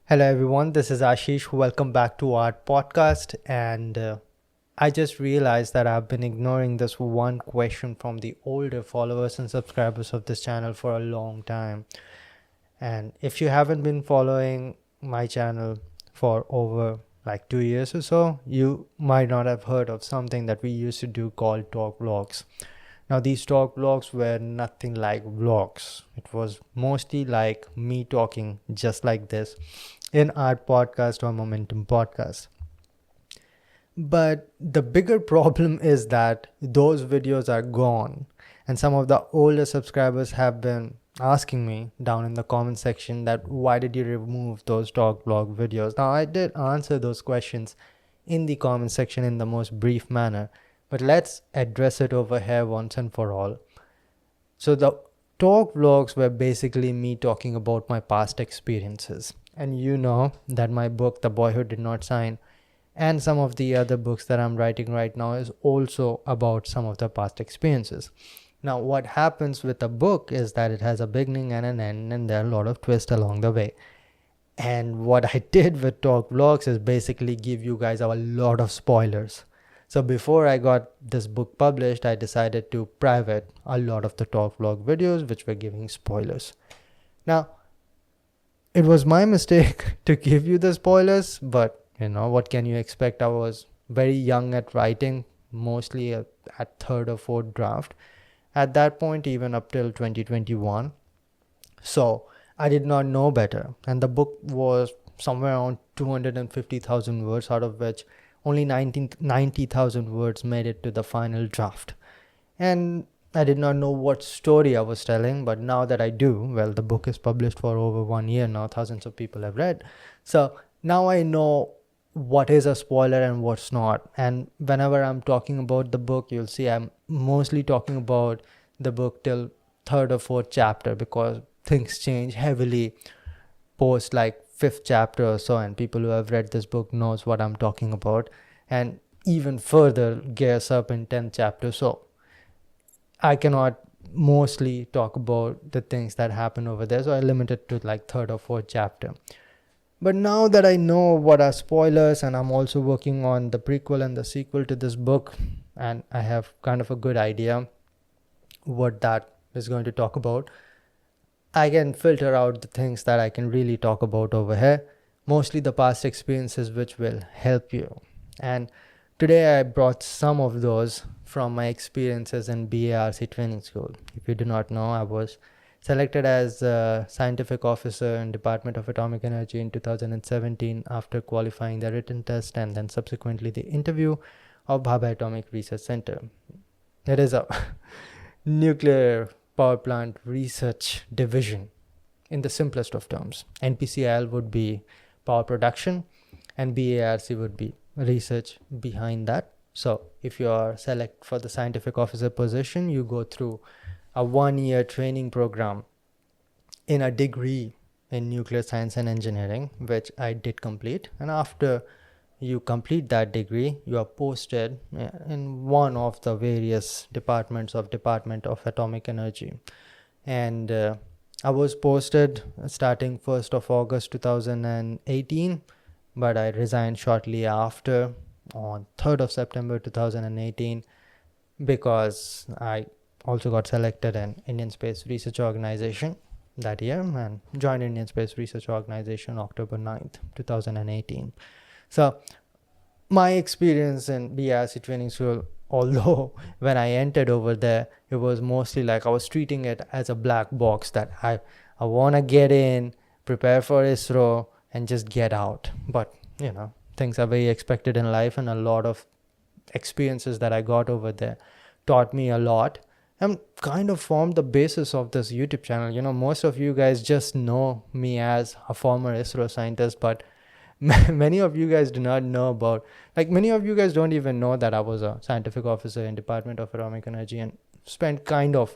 Hello everyone, this is Ashish. Welcome back to our podcast. And I just realized that I've been ignoring this one question from the older followers and subscribers of this channel for a long time. And if you haven't been following my channel for over like 2 years or so, you might not have heard of something that we used to do called talk vlogs. Now, these talk vlogs were nothing like vlogs. It was mostly like me talking just like this in our podcast or Momentum podcast. But the bigger problem is that those videos are gone. And some of the older subscribers have been asking me down in the comment section that why did you remove those talk vlog videos? Now, I did answer those questions in the comment section in the most brief manner, but let's address it over here once and for all. So the talk vlogs were basically me talking about my past experiences. And you know that my book, The Boy Who Did Not Sign, and some of the other books that I'm writing right now is also about some of the past experiences. Now, what happens with a book is that it has a beginning and an end, and there are a lot of twists along the way. And what I did with talk vlogs is basically give you guys a lot of spoilers. So before I got this book published, I decided to private a lot of the talk vlog videos which were giving spoilers. Now, it was my mistake to give you the spoilers, but what can you expect? I was very young at writing, mostly at third or fourth draft. At that point, even up till 2021. So I did not know better. And the book was somewhere around 250,000 words, out of which only 90,000 words made it to the final draft. And I did not know what story I was telling, but now that I do, well, the book is published for over 1 year now, thousands of people have read. So now I know what is a spoiler and what's not. And whenever I'm talking about the book, you'll see I'm mostly talking about the book till third or fourth chapter, because things change heavily post like fifth chapter or so, and people who have read this book knows what I'm talking about, and even further gears up in 10th chapter. So I cannot mostly talk about the things that happen over there, so I limit it to like third or fourth chapter. But now that I know what are spoilers, and I'm also working on the prequel and the sequel to this book, and I have kind of a good idea what that is going to talk about, I can filter out the things that I can really talk about over here, mostly the past experiences which will help you. And today I brought some of those from my experiences in BARC training school. If you do not know, I was selected as a scientific officer in Department of Atomic Energy in 2017 after qualifying the written test and then subsequently the interview of Bhabha Atomic Research Center. It is a nuclear power plant research division in the simplest of terms. NPCIL would be power production and BARC would be research behind that. So if you are selected for the scientific officer position, you go through a 1-year training program in a degree in nuclear science and engineering, which I did complete. And after you complete that degree, you are posted in one of the various departments of Department of Atomic Energy. And I was posted starting 1st of August 2018, but I resigned shortly after on 3rd of September 2018 because I also got selected in Indian Space Research Organization that year and joined Indian Space Research Organization October 9th, 2018. So my experience in BARC training school, although when I entered over there, it was mostly like I was treating it as a black box that I want to get in, prepare for ISRO and just get out. But, things are very expected in life, and a lot of experiences that I got over there taught me a lot and kind of formed the basis of this YouTube channel. Most of you guys just know me as a former ISRO scientist, but many of you guys do not know about, many of you guys don't even know that I was a scientific officer in Department of Atomic Energy and spent kind of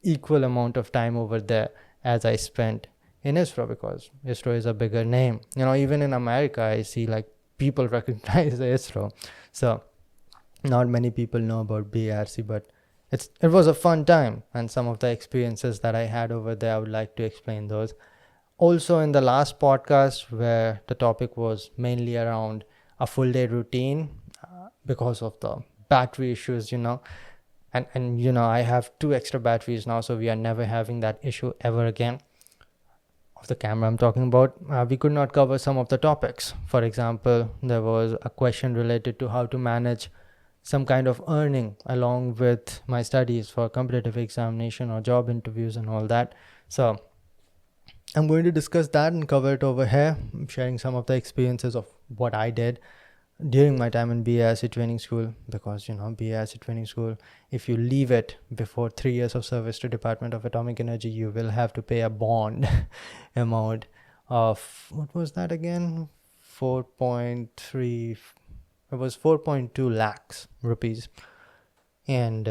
equal amount of time over there as I spent in ISRO, because ISRO is a bigger name. Even in America, I see people recognize ISRO. So not many people know about BARC, but it was a fun time, and some of the experiences that I had over there, I would like to explain those. Also, in the last podcast, where the topic was mainly around a full day routine because of the battery issues, and I have 2 extra batteries now, so we are never having that issue ever again of the camera I'm talking about. We could not cover some of the topics. For example, there was a question related to how to manage some kind of earning along with my studies for competitive examination or job interviews and all that. So I'm going to discuss that and cover it over here, sharing some of the experiences of what I did during my time in BARC training school, because BARC training school, if you leave it before 3 years of service to Department of Atomic Energy, you will have to pay a bond amount of, what was that again, 4.3, it was 4.2 lakhs rupees, and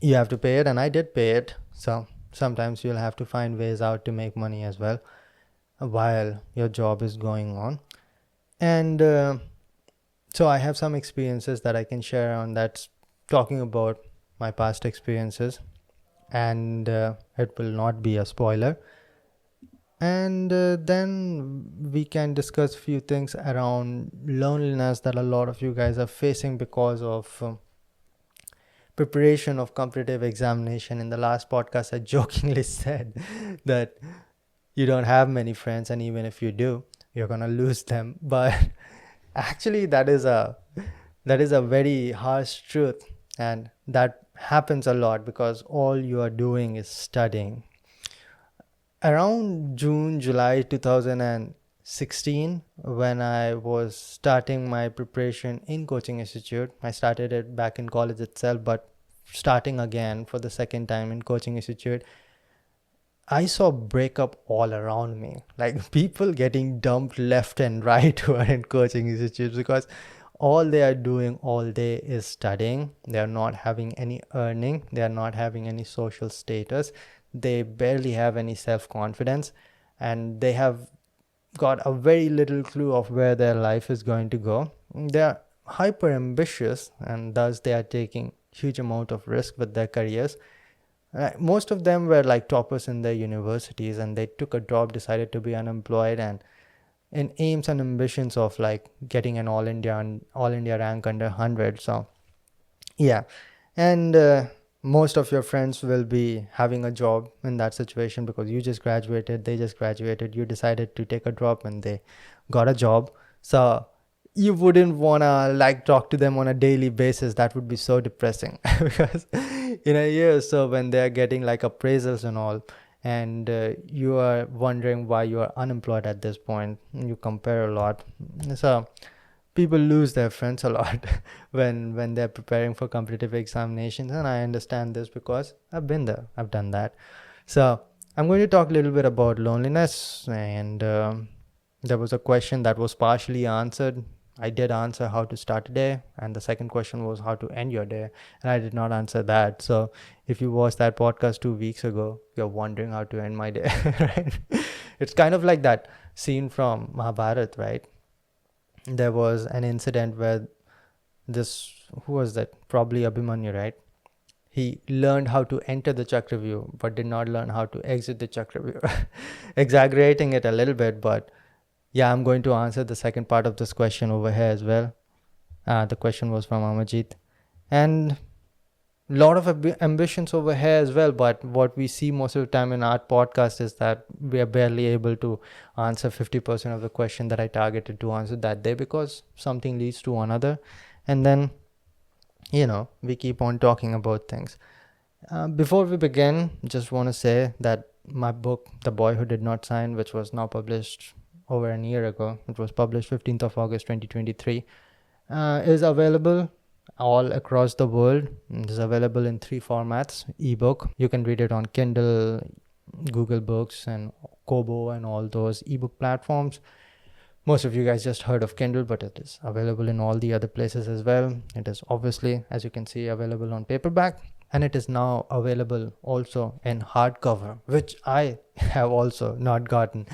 you have to pay it, and I did pay it. So sometimes you'll have to find ways out to make money as well while your job is going on. And so I have some experiences that I can share on that's talking about my past experiences, and it will not be a spoiler. And then we can discuss a few things around loneliness that a lot of you guys are facing because of preparation of competitive examination. In the last podcast, I jokingly said that you don't have many friends, and even if you do, you're gonna lose them. But actually, that is a very harsh truth, and that happens a lot because all you are doing is studying. Around June, July 2016, when I was starting my preparation in coaching institute, I started it back in college itself, but starting again for the second time in coaching institute, I saw breakup all around me, like people getting dumped left and right who are in coaching institutes, because all they are doing all day is studying. They are not having any earning. They are not having any social status. They barely have any self-confidence, and they have got a very little clue of where their life is going to go. They are hyper ambitious, and thus they are taking huge amount of risk with their careers. Most of them were like toppers in their universities, and they took a job, decided to be unemployed, and in aims and ambitions of like getting an all India rank under 100. So yeah, and most of your friends will be having a job in that situation because you just graduated, they just graduated, you decided to take a drop and they got a job. So you wouldn't want to like talk to them on a daily basis. That would be so depressing because in a year or so, when they're getting like appraisals and all, and you are wondering why you are unemployed at this point, you compare a lot. So people lose their friends a lot when they're preparing for competitive examinations, and I understand this because I've been there, I've done that. So I'm going to talk a little bit about loneliness, and there was a question that was partially answered. I did answer how to start a day, and the second question was how to end your day, and I did not answer that. So if you watched that podcast 2 weeks ago, you're wondering how to end my day, right? It's kind of like that scene from Mahabharata, right? There was an incident where who was that? Probably Abhimanyu, right? He learned how to enter the Chakravyuh, but did not learn how to exit the Chakravyuh. Exaggerating it a little bit, but yeah, I'm going to answer the second part of this question over here as well. The question was from Amajit. And a lot of ambitions over here as well, but what we see most of the time in our podcast is that we are barely able to answer 50% of the question that I targeted to answer that day because something leads to another, and then we keep on talking about things. Before we begin, just want to say that my book, The Boy Who Did Not Sign, which was now published over a year ago, it was published 15th of August 2023, is available all across the world. It is available in 3 formats. Ebook, you can read it on Kindle, Google Books, and Kobo, and all those ebook platforms. Most of you guys just heard of Kindle, but it is available in all the other places as well. It is obviously, as you can see, available on paperback, and it is now available also in hardcover, which I have also not gotten.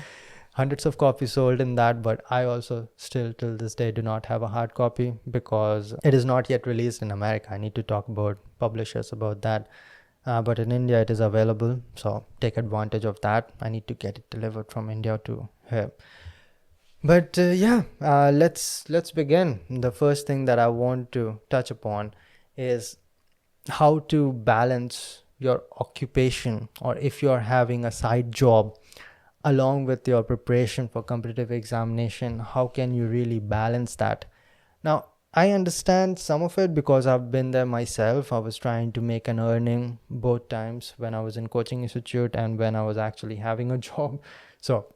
Hundreds of copies sold in that, but I also still till this day do not have a hard copy because it is not yet released in America. I need to talk about publishers about that. but in India it is available, so take advantage of that. I need to get it delivered from India to here. But let's begin. The first thing that I want to touch upon is how to balance your occupation, or if you're having a side job along with your preparation for competitive examination, how can you really balance that? Now, I understand some of it because I've been there myself. I was trying to make an earning both times, when I was in coaching institute and when I was actually having a job. So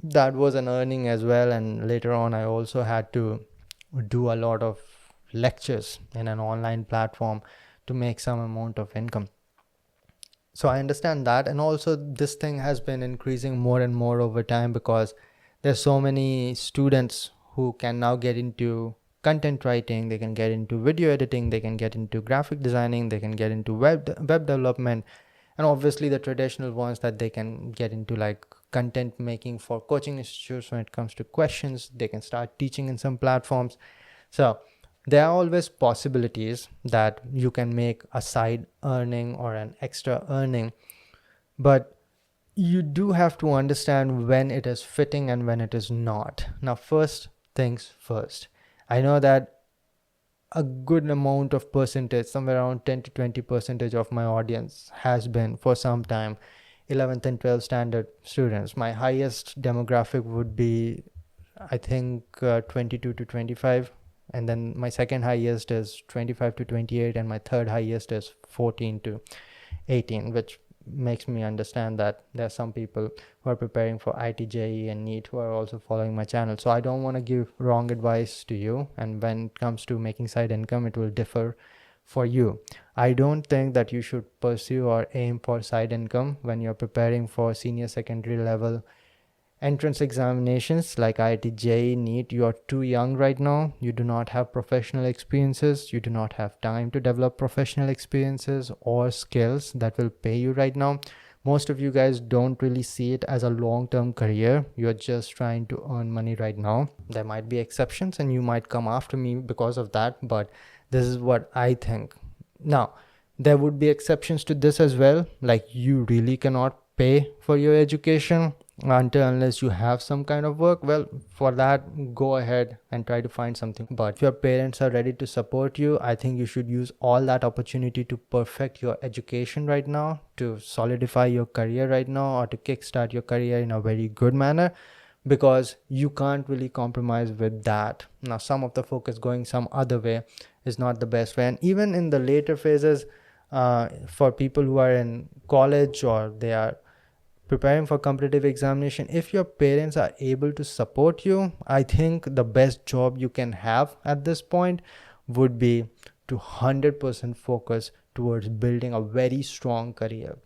that was an earning as well, and later on I also had to do a lot of lectures in an online platform to make some amount of income. So I understand that, and also this thing has been increasing more and more over time because there's so many students who can now get into content writing, they can get into video editing, they can get into graphic designing, they can get into web development, and obviously the traditional ones that they can get into, like content making for coaching institutes. When it comes to questions, they can start teaching in some platforms. So there are always possibilities that you can make a side earning or an extra earning, but you do have to understand when it is fitting and when it is not. Now, first things first, I know that a good amount of percentage, somewhere around 10 to 20% of my audience has been for some time 11th and 12th standard students. My highest demographic would be, I think, 22 to 25, and then my second highest is 25 to 28, and my third highest is 14 to 18, which makes me understand that there are some people who are preparing for IT, JEE and NEET who are also following my channel. So I don't want to give wrong advice to you, and when it comes to making side income, it will differ for you. I don't think that you should pursue or aim for side income when you're preparing for senior secondary level entrance examinations like IIT, JEE, NEET. You are too young right now. You do not have professional experiences. You do not have time to develop professional experiences or skills that will pay you right now. Most of you guys don't really see it as a long-term career. You're just trying to earn money right now. There might be exceptions and you might come after me because of that, but this is what I think. Now, there would be exceptions to this as well, like you really cannot pay for your education until unless you have some kind of work. Well, for that, go ahead and try to find something. But if your parents are ready to support you, I think you should use all that opportunity to perfect your education right now, to solidify your career right now, or to kickstart your career in a very good manner, because you can't really compromise with that. Now, some of the focus going some other way is not the best way. And even in the later phases, for people who are in college or they are preparing for competitive examination, if your parents are able to support you, I think the best job you can have at this point would be to 100% focus towards building a very strong career.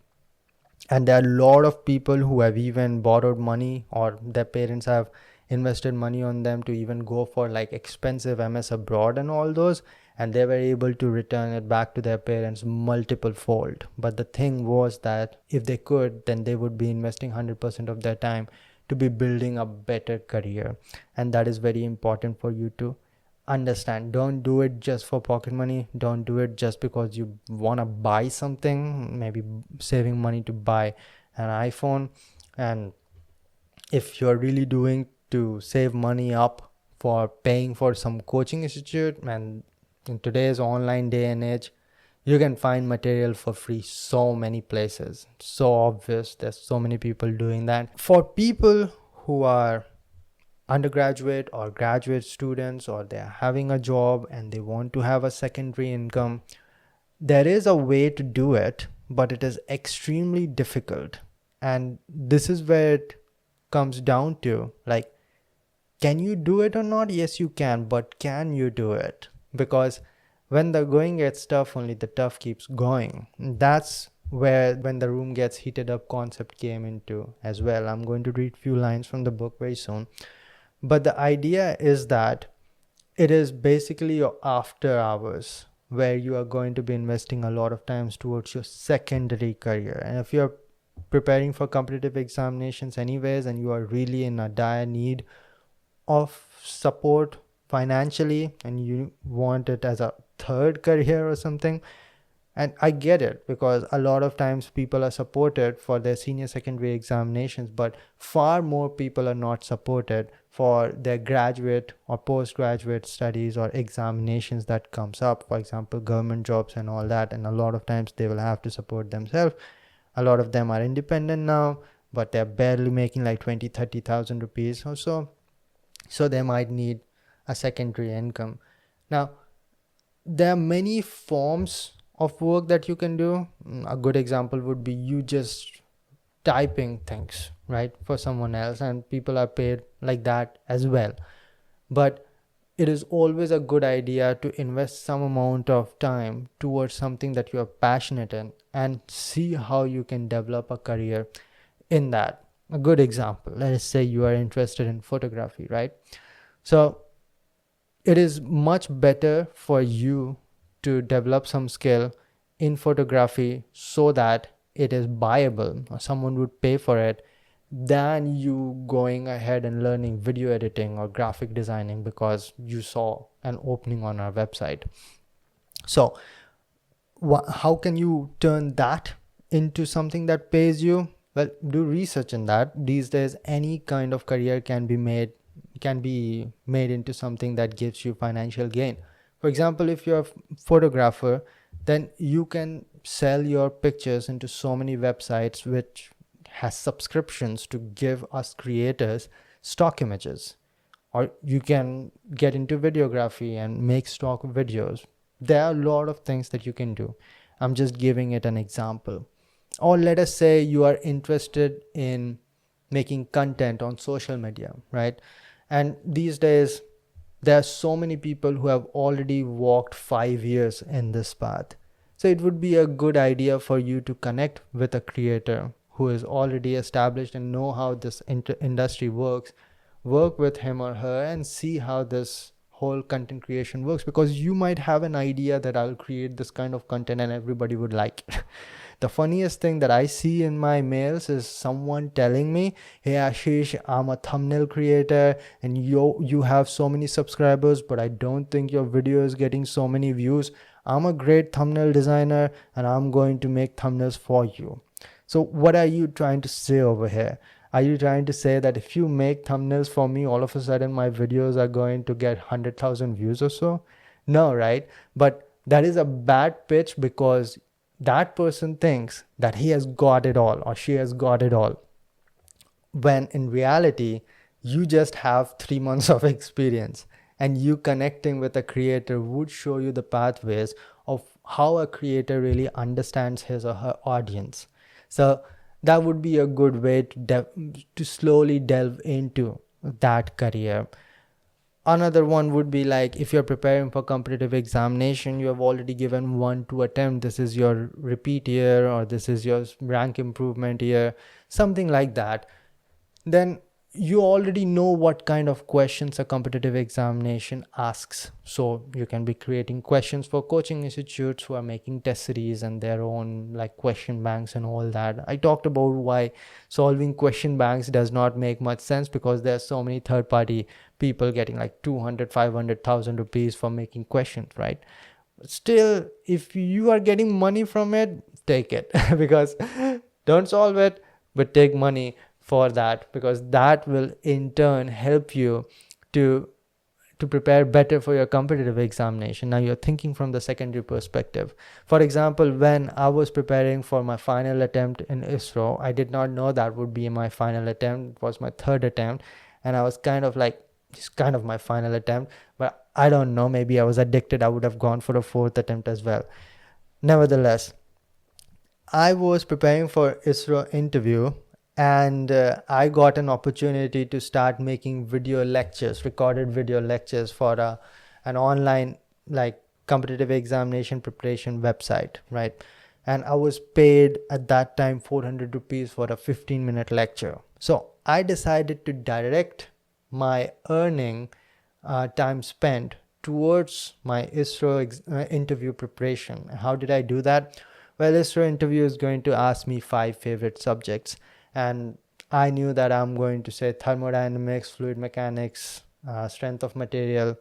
And there are a lot of people who have even borrowed money, or their parents have invested money on them to even go for like expensive MS abroad and all those, and they were able to return it back to their parents multiple fold. But the thing was that if they could, then they would be investing 100% of their time to be building a better career, and that is very important for you to understand. Don't do it just for pocket money. Don't do it just because you want to buy something, maybe saving money to buy an iPhone. And if you're really doing to save money up for paying for some coaching institute, and in today's online day and age, you can find material for free so many places. So obvious, there's so many people doing that. For people who are undergraduate or graduate students, or they're having a job and they want to have a secondary income, there is a way to do it, but it is extremely difficult. And this is where it comes down to, like, can you do it or not? Yes, you can, but can you do it? Because when the going gets tough, only the tough keeps going. That's where when the room gets heated up concept came into as well. I'm going to read few lines from the book very soon. But the idea is that it is basically your after hours where you are going to be investing a lot of times towards your secondary career. And if you're preparing for competitive examinations anyways, and you are really in a dire need of support financially, and you want it as a third career or something, And I get it, because a lot of times people are supported for their senior secondary examinations, but far more people are not supported for their graduate or postgraduate studies or examinations that comes up, for example, government jobs and all that. And a lot of times they will have to support themselves. A lot of them are independent now, but they're barely making like 20,000-30,000 rupees or so. So they might need a secondary income. Now, there are many forms of work that you can do. A good example would be you just typing things, right, for someone else, and people are paid like that as well. But it is always a good idea to invest some amount of time towards something that you are passionate in and see how you can develop a career in that. A good example, let us say you are interested in photography, right? So it is much better for you to develop some skill in photography so that it is buyable or someone would pay for it, than you going ahead and learning video editing or graphic designing because you saw an opening on our website. So how can you turn that into something that pays you? Well, do research in that. These days any kind of career can be made into something that gives you financial gain. For example, if you're a photographer, then you can sell your pictures into so many websites which has subscriptions to give us creators stock images. Or you can get into videography and make stock videos. There are a lot of things that you can do. I'm just giving it an example. Or let us say you are interested in making content on social media, right? And these days there are so many people who have already walked 5 years in this path. So it would be a good idea for you to connect with a creator who is already established and know how this industry works. Work with him or her and see how this whole content creation works, because you might have an idea that I'll create this kind of content and everybody would like it. The funniest thing that I see in my mails is someone telling me, hey Ashish, I'm a thumbnail creator and you have so many subscribers, but I don't think your video is getting so many views. I'm a great thumbnail designer and I'm going to make thumbnails for you. So what are you trying to say over here? Are you trying to say that if you make thumbnails for me, all of a sudden my videos are going to get 100,000 views or so? No, right? But that is a bad pitch, because that person thinks that he has got it all or she has got it all, when in reality you just have 3 months of experience, and you connecting with a creator would show you the pathways of how a creator really understands his or her audience. So that would be a good way to slowly delve into that career. Another one would be like, if you're preparing for competitive examination, you have already given 1-2 attempt, this is your repeat year or this is your rank improvement year, something like that, then you already know what kind of questions a competitive examination asks. So you can be creating questions for coaching institutes who are making test series and their own like question banks and all that. I talked about why solving question banks does not make much sense, because there are so many third party people getting like 200-500,000 rupees for making questions, right? Still, if you are getting money from it, take it because don't solve it, but take money for that, because that will in turn help you to prepare better for your competitive examination. Now you're thinking from the secondary perspective. For example, when I was preparing for my final attempt in ISRO, I did not know that would be my final attempt. It was my third attempt, and I was kind of like, it's kind of my final attempt, but I don't know, maybe I was addicted, I would have gone for a fourth attempt as well. Nevertheless, I was preparing for ISRO interview, and I got an opportunity to start making video lectures, recorded video lectures for an online like competitive examination preparation website, right? And I was paid at that time 400 rupees for a 15-minute lecture. So I decided to direct my earning time spent towards my ISRO interview preparation. How did I do that? Well, ISRO interview is going to ask me 5 favorite subjects, and I knew that I'm going to say thermodynamics, fluid mechanics, strength of material,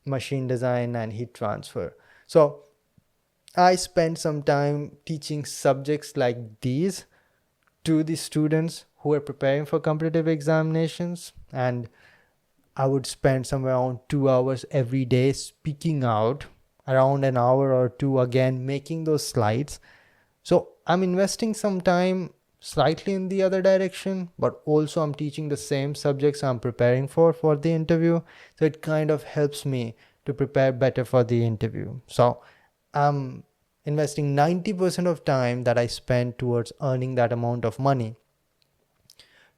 machine design, and heat transfer. So I spend some time teaching subjects like these to the students who are preparing for competitive examinations, and I would spend somewhere around 2 hours every day speaking out, around an hour or two again making those slides. So I'm investing some time slightly in the other direction, but also I'm teaching the same subjects I'm preparing for the interview. So it kind of helps me to prepare better for the interview. So I'm investing 90% of time that I spend towards earning that amount of money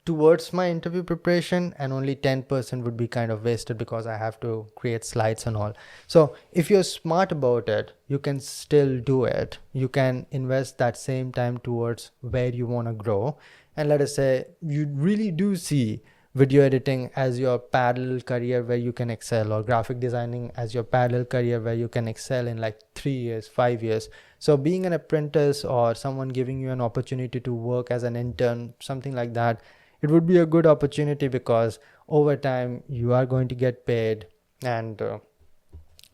towards my interview preparation, and only 10% would be kind of wasted because I have to create slides and all. So if you're smart about it, you can still do it. You can invest that same time towards where you want to grow. And let us say you really do see video editing as your parallel career where you can excel, or graphic designing as your parallel career where you can excel in like 3 years, 5 years. So being an apprentice or someone giving you an opportunity to work as an intern, something like that, it would be a good opportunity because over time you are going to get paid, and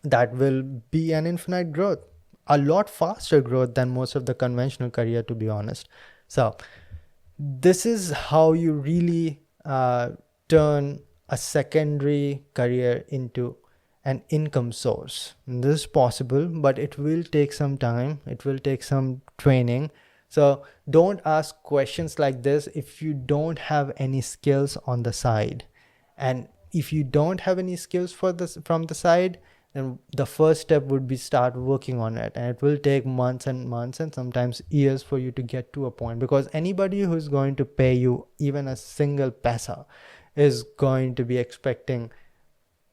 that will be an infinite growth, a lot faster growth than most of the conventional career, to be honest. So this is how you really turn a secondary career into an income source. And this is possible, but it will take some time, it will take some training. So don't ask questions like this if you don't have any skills on the side. And if you don't have any skills for this from the side, then the first step would be start working on it, and it will take months and months and sometimes years for you to get to a point, because anybody who's going to pay you even a single paisa is going to be expecting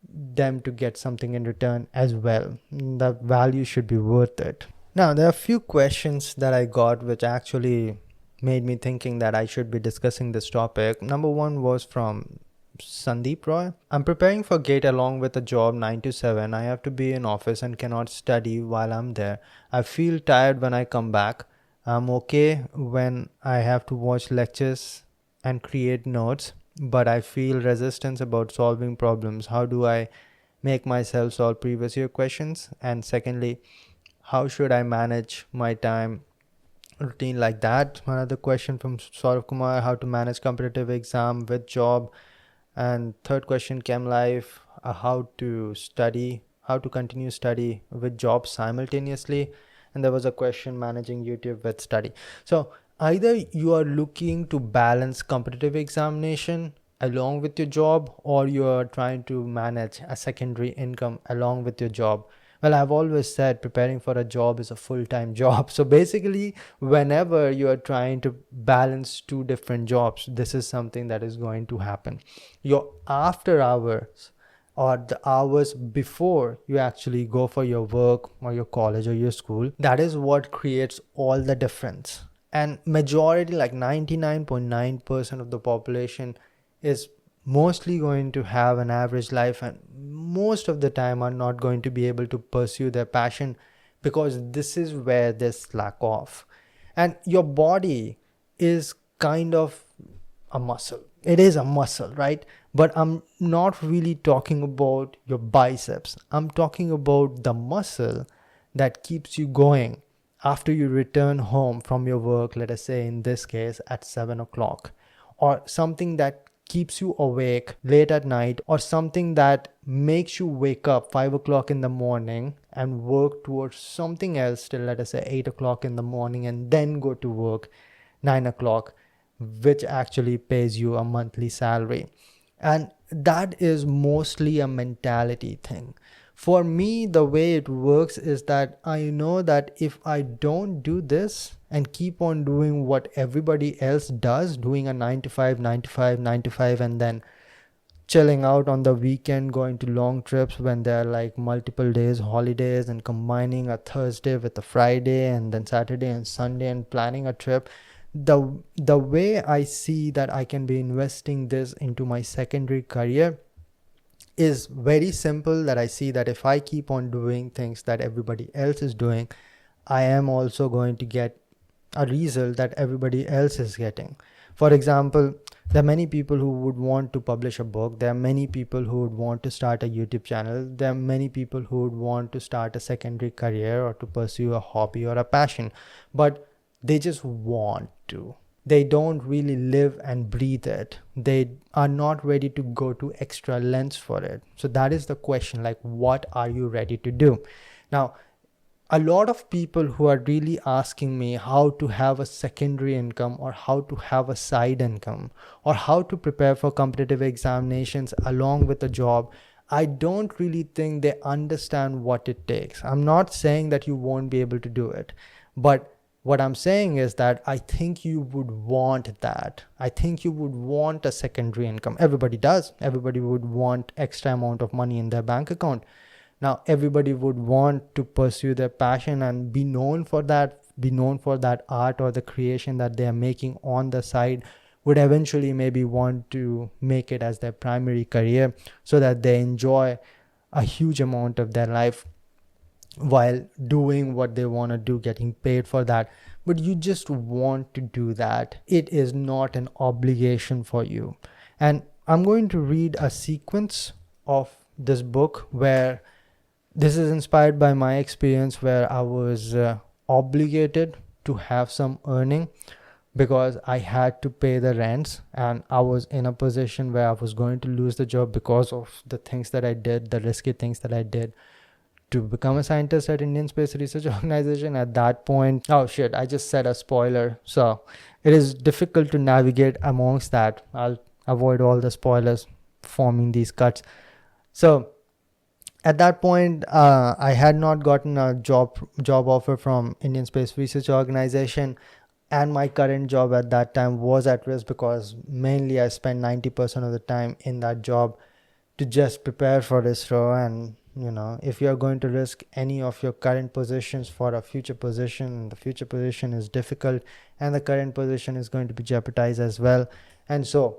them to get something in return as well. The value should be worth it. Now, there are a few questions that I got which actually made me thinking that I should be discussing this topic. Number one was from Sandeep Roy. I'm preparing for GATE along with a job 9 to 7. I have to be in office and cannot study while I'm there. I feel tired when I come back. I'm okay when I have to watch lectures and create notes, but I feel resistance about solving problems. How do I make myself solve previous year questions? And secondly, how should I manage my time routine like that? Another question from Saurav Kumar, how to manage competitive exam with job. And third question, Chem Life, how to continue study with job simultaneously. And there was a question, managing YouTube with study. So either you are looking to balance competitive examination along with your job, or you are trying to manage a secondary income along with your job. Well, I've always said preparing for a job is a full-time job. So basically, whenever you are trying to balance two different jobs, this is something that is going to happen. Your after hours, or the hours before you actually go for your work or your college or your school, that is what creates all the difference. And majority, like 99.9% of the population, is mostly going to have an average life, and most of the time are not going to be able to pursue their passion, because this is where they slack off. And your body is kind of a muscle. It is a muscle, right? But I'm not really talking about your biceps. I'm talking about the muscle that keeps you going after you return home from your work, let us say in this case at 7 o'clock, or something that keeps you awake late at night, or something that makes you wake up 5 o'clock in the morning and work towards something else till, let us say, 8 o'clock in the morning, and then go to work 9 o'clock, which actually pays you a monthly salary. And that is mostly a mentality thing. For me, the way it works is that I know that if I don't do this and keep on doing what everybody else does, doing a 9 to 5, 9 to 5, 9 to 5, and then chilling out on the weekend, going to long trips when there are like multiple days, holidays, and combining a Thursday with a Friday and then Saturday and Sunday and planning a trip, the way I see that I can be investing this into my secondary career is very simple. That I see that if I keep on doing things that everybody else is doing, I am also going to get a result that everybody else is getting. For example, There are many people who would want to publish a book. There are many people who would want to start a YouTube channel. There are many people who would want to start a secondary career or to pursue a hobby or a passion, but they just want to. They don't really live and breathe it. They are not ready to go to extra lengths for it. So that is the question, like, what are you ready to do? Now, a lot of people who are really asking me how to have a secondary income or how to have a side income or how to prepare for competitive examinations along with a job, I don't really think they understand what it takes. I'm not saying that you won't be able to do it, but what I'm saying is that I think you would want that. I think you would want a secondary income. Everybody does. Everybody would want extra amount of money in their bank account. Now, everybody would want to pursue their passion and be known for that art or the creation that they are making on the side, would eventually maybe want to make it as their primary career so that they enjoy a huge amount of their life while doing what they want to do, getting paid for that. But you just want to do that. It is not an obligation for you. And I'm going to read a sequence of this book where this is inspired by my experience where I was obligated to have some earning because I had to pay the rents, and I was in a position where I was going to lose the job because of the things that I did, the risky things that I did to become a scientist at Indian Space Research Organization. At that point, oh shit, I just said a spoiler. So it is difficult to navigate amongst that. I'll avoid all the spoilers forming these cuts. So at that point, I had not gotten a job offer from Indian Space Research Organization, and my current job at that time was at risk because mainly I spent 90% of the time in that job to just prepare for ISRO. And if you're going to risk any of your current positions for a future position, the future position is difficult and the current position is going to be jeopardized as well. And so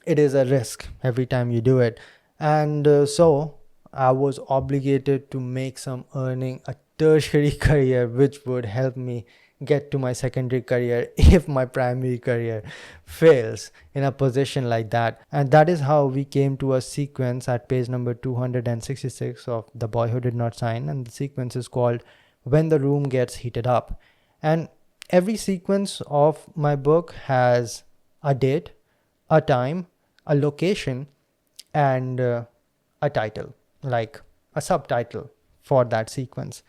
it is a risk every time you do it. And so I was obligated to make some earning, a tertiary career, which would help me get to my secondary career if my primary career fails in a position like that. And that is how we came to a sequence at page number 266 of The Boy Who Did Not Sign. And the sequence is called When the Room Gets Heated Up. And every sequence of my book has a date, a time, a location, and a title, like a subtitle for that sequence.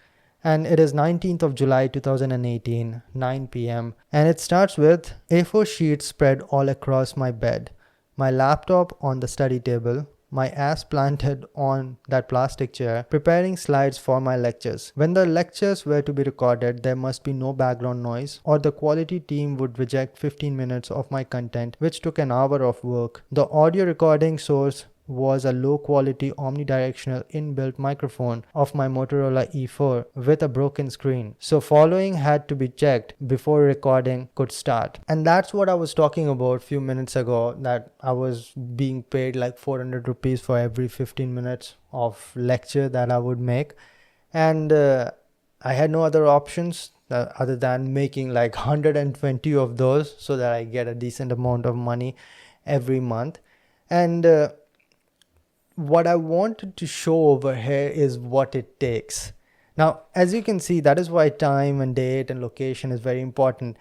And it is 19th of July 2018, 9 p.m. And it starts with A4 sheets spread all across my bed, my laptop on the study table, my ass planted on that plastic chair, preparing slides for my lectures. When the lectures were to be recorded, there must be no background noise, or the quality team would reject 15 minutes of my content, which took an hour of work. The audio recording source was a low-quality omnidirectional inbuilt microphone of my Motorola E4 with a broken screen. So following had to be checked before recording could start. And that's what I was talking about a few minutes ago, that I was being paid like 400 rupees for every 15 minutes of lecture that I would make. And I had no other options other than making like 120 of those so that I get a decent amount of money every month. And what I wanted to show over here is what it takes. Now, as you can see, that is why time and date and location is very important.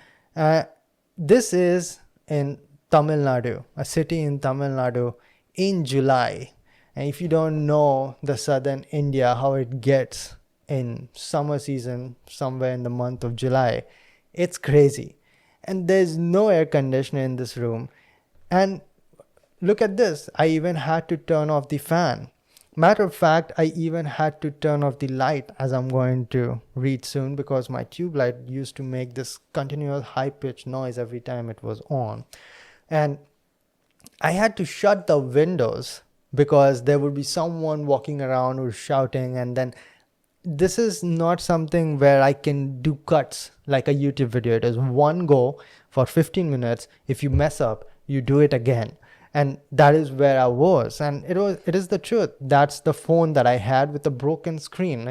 This is in Tamil Nadu, a city in Tamil Nadu in July. And if you don't know the southern India, how it gets in summer season, somewhere in the month of July, it's crazy. And there's no air conditioner in this room. And look at this, I even had to turn off the fan. Matter of fact, I even had to turn off the light, as I'm going to read soon, because my tube light used to make this continuous high-pitched noise every time it was on. And I had to shut the windows because there would be someone walking around or shouting. And then this is not something where I can do cuts like a YouTube video. It is one go for 15 minutes. If you mess up, you do it again. And that is where I was. And it is the truth. That's the phone that I had with a broken screen.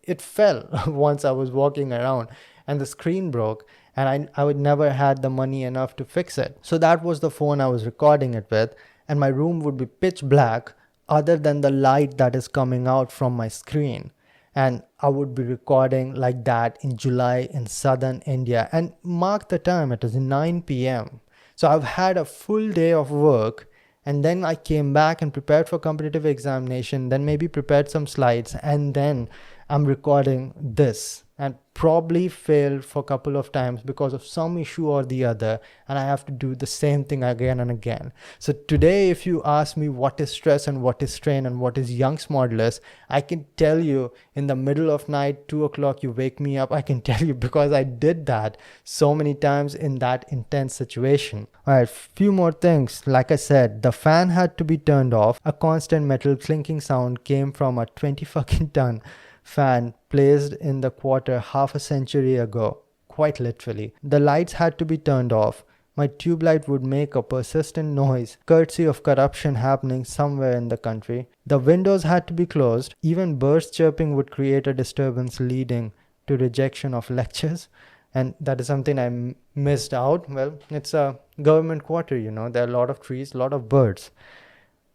It fell once I was walking around and the screen broke. and I would never had the money enough to fix it. So that was the phone I was recording it with, and my room would be pitch black other than the light that is coming out from my screen. And I would be recording like that in July in southern India. And mark the time, it is 9 p.m. So I've had a full day of work, and then I came back and prepared for competitive examination, then maybe prepared some slides, and then I'm recording this, and probably failed for a couple of times because of some issue or the other, and I have to do the same thing again and again. So today, if you ask me what is stress and what is strain and what is Young's modulus, I can tell you in the middle of night, 2 o'clock, you wake me up, I can tell you because I did that so many times in that intense situation. All right, few more things. Like I said, the fan had to be turned off. A constant metal clinking sound came from a 20 fucking ton fan placed in the quarter half a century ago, quite literally. The lights had to be turned off. My tube light would make a persistent noise, courtesy of corruption happening somewhere in the country. The windows had to be closed. Even birds chirping would create a disturbance leading to rejection of lectures. And that is something I missed out. Well, it's a government quarter, you know, there are a lot of trees, a lot of birds.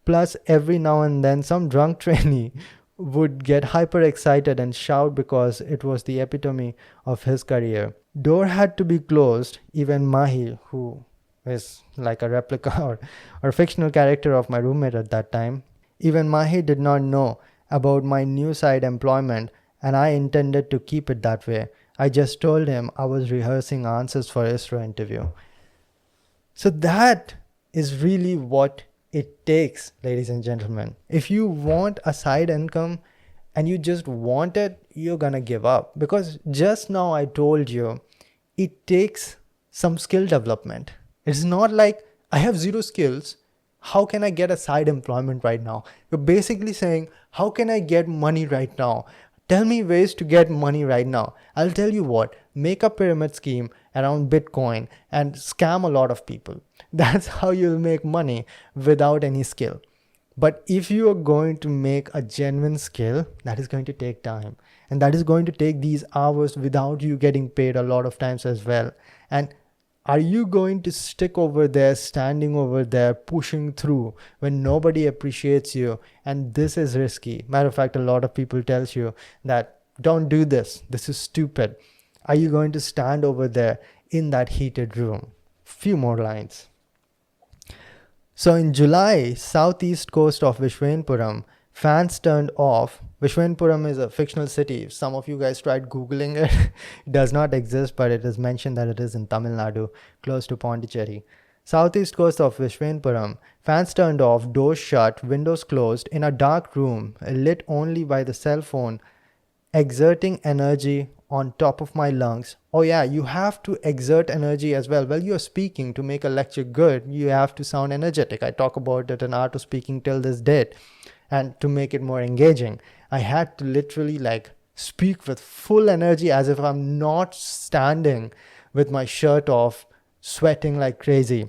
Plus, every now and then, some drunk trainee would get hyper excited and shout because it was the epitome of his career. Door had to be closed. Even Mahi, who is like a replica or fictional character of my roommate at that time, even Mahi did not know about my new side employment, and I intended to keep it that way. I just told him I was rehearsing answers for ISRO interview. So that is really what it takes, ladies and gentlemen. If you want a side income and you just want it, you're gonna give up. Because just now I told you, it takes some skill development. It's not like I have zero skills. How can I get a side employment right now? You're basically saying, how can I get money right now? Tell me ways to get money right now. I'll tell you what, make a pyramid scheme around Bitcoin and scam a lot of people. That's how you'll make money without any skill. But if you are going to make a genuine skill, that is going to take time. And that is going to take these hours without you getting paid a lot of times as well. And are you going to stick over there, standing over there, pushing through when nobody appreciates you? And this is risky. Matter of fact, a lot of people tells you that don't do this. This is stupid. Are you going to stand over there in that heated room? Few more lines. So in July, southeast coast of Vishwanpuram, fans turned off. Vishwanpuram is a fictional city. If some of you guys tried Googling it, it does not exist, but it is mentioned that it is in Tamil Nadu, close to Pondicherry. Southeast coast of Vishwanpuram, fans turned off, doors shut, windows closed, in a dark room, lit only by the cell phone, exerting energy on top of my lungs. Oh yeah, you have to exert energy as well. While you're speaking, to make a lecture good, you have to sound energetic. I talk about it in Art of Speaking till this date. And to make it more engaging, I had to literally like speak with full energy as if I'm not standing with my shirt off, sweating like crazy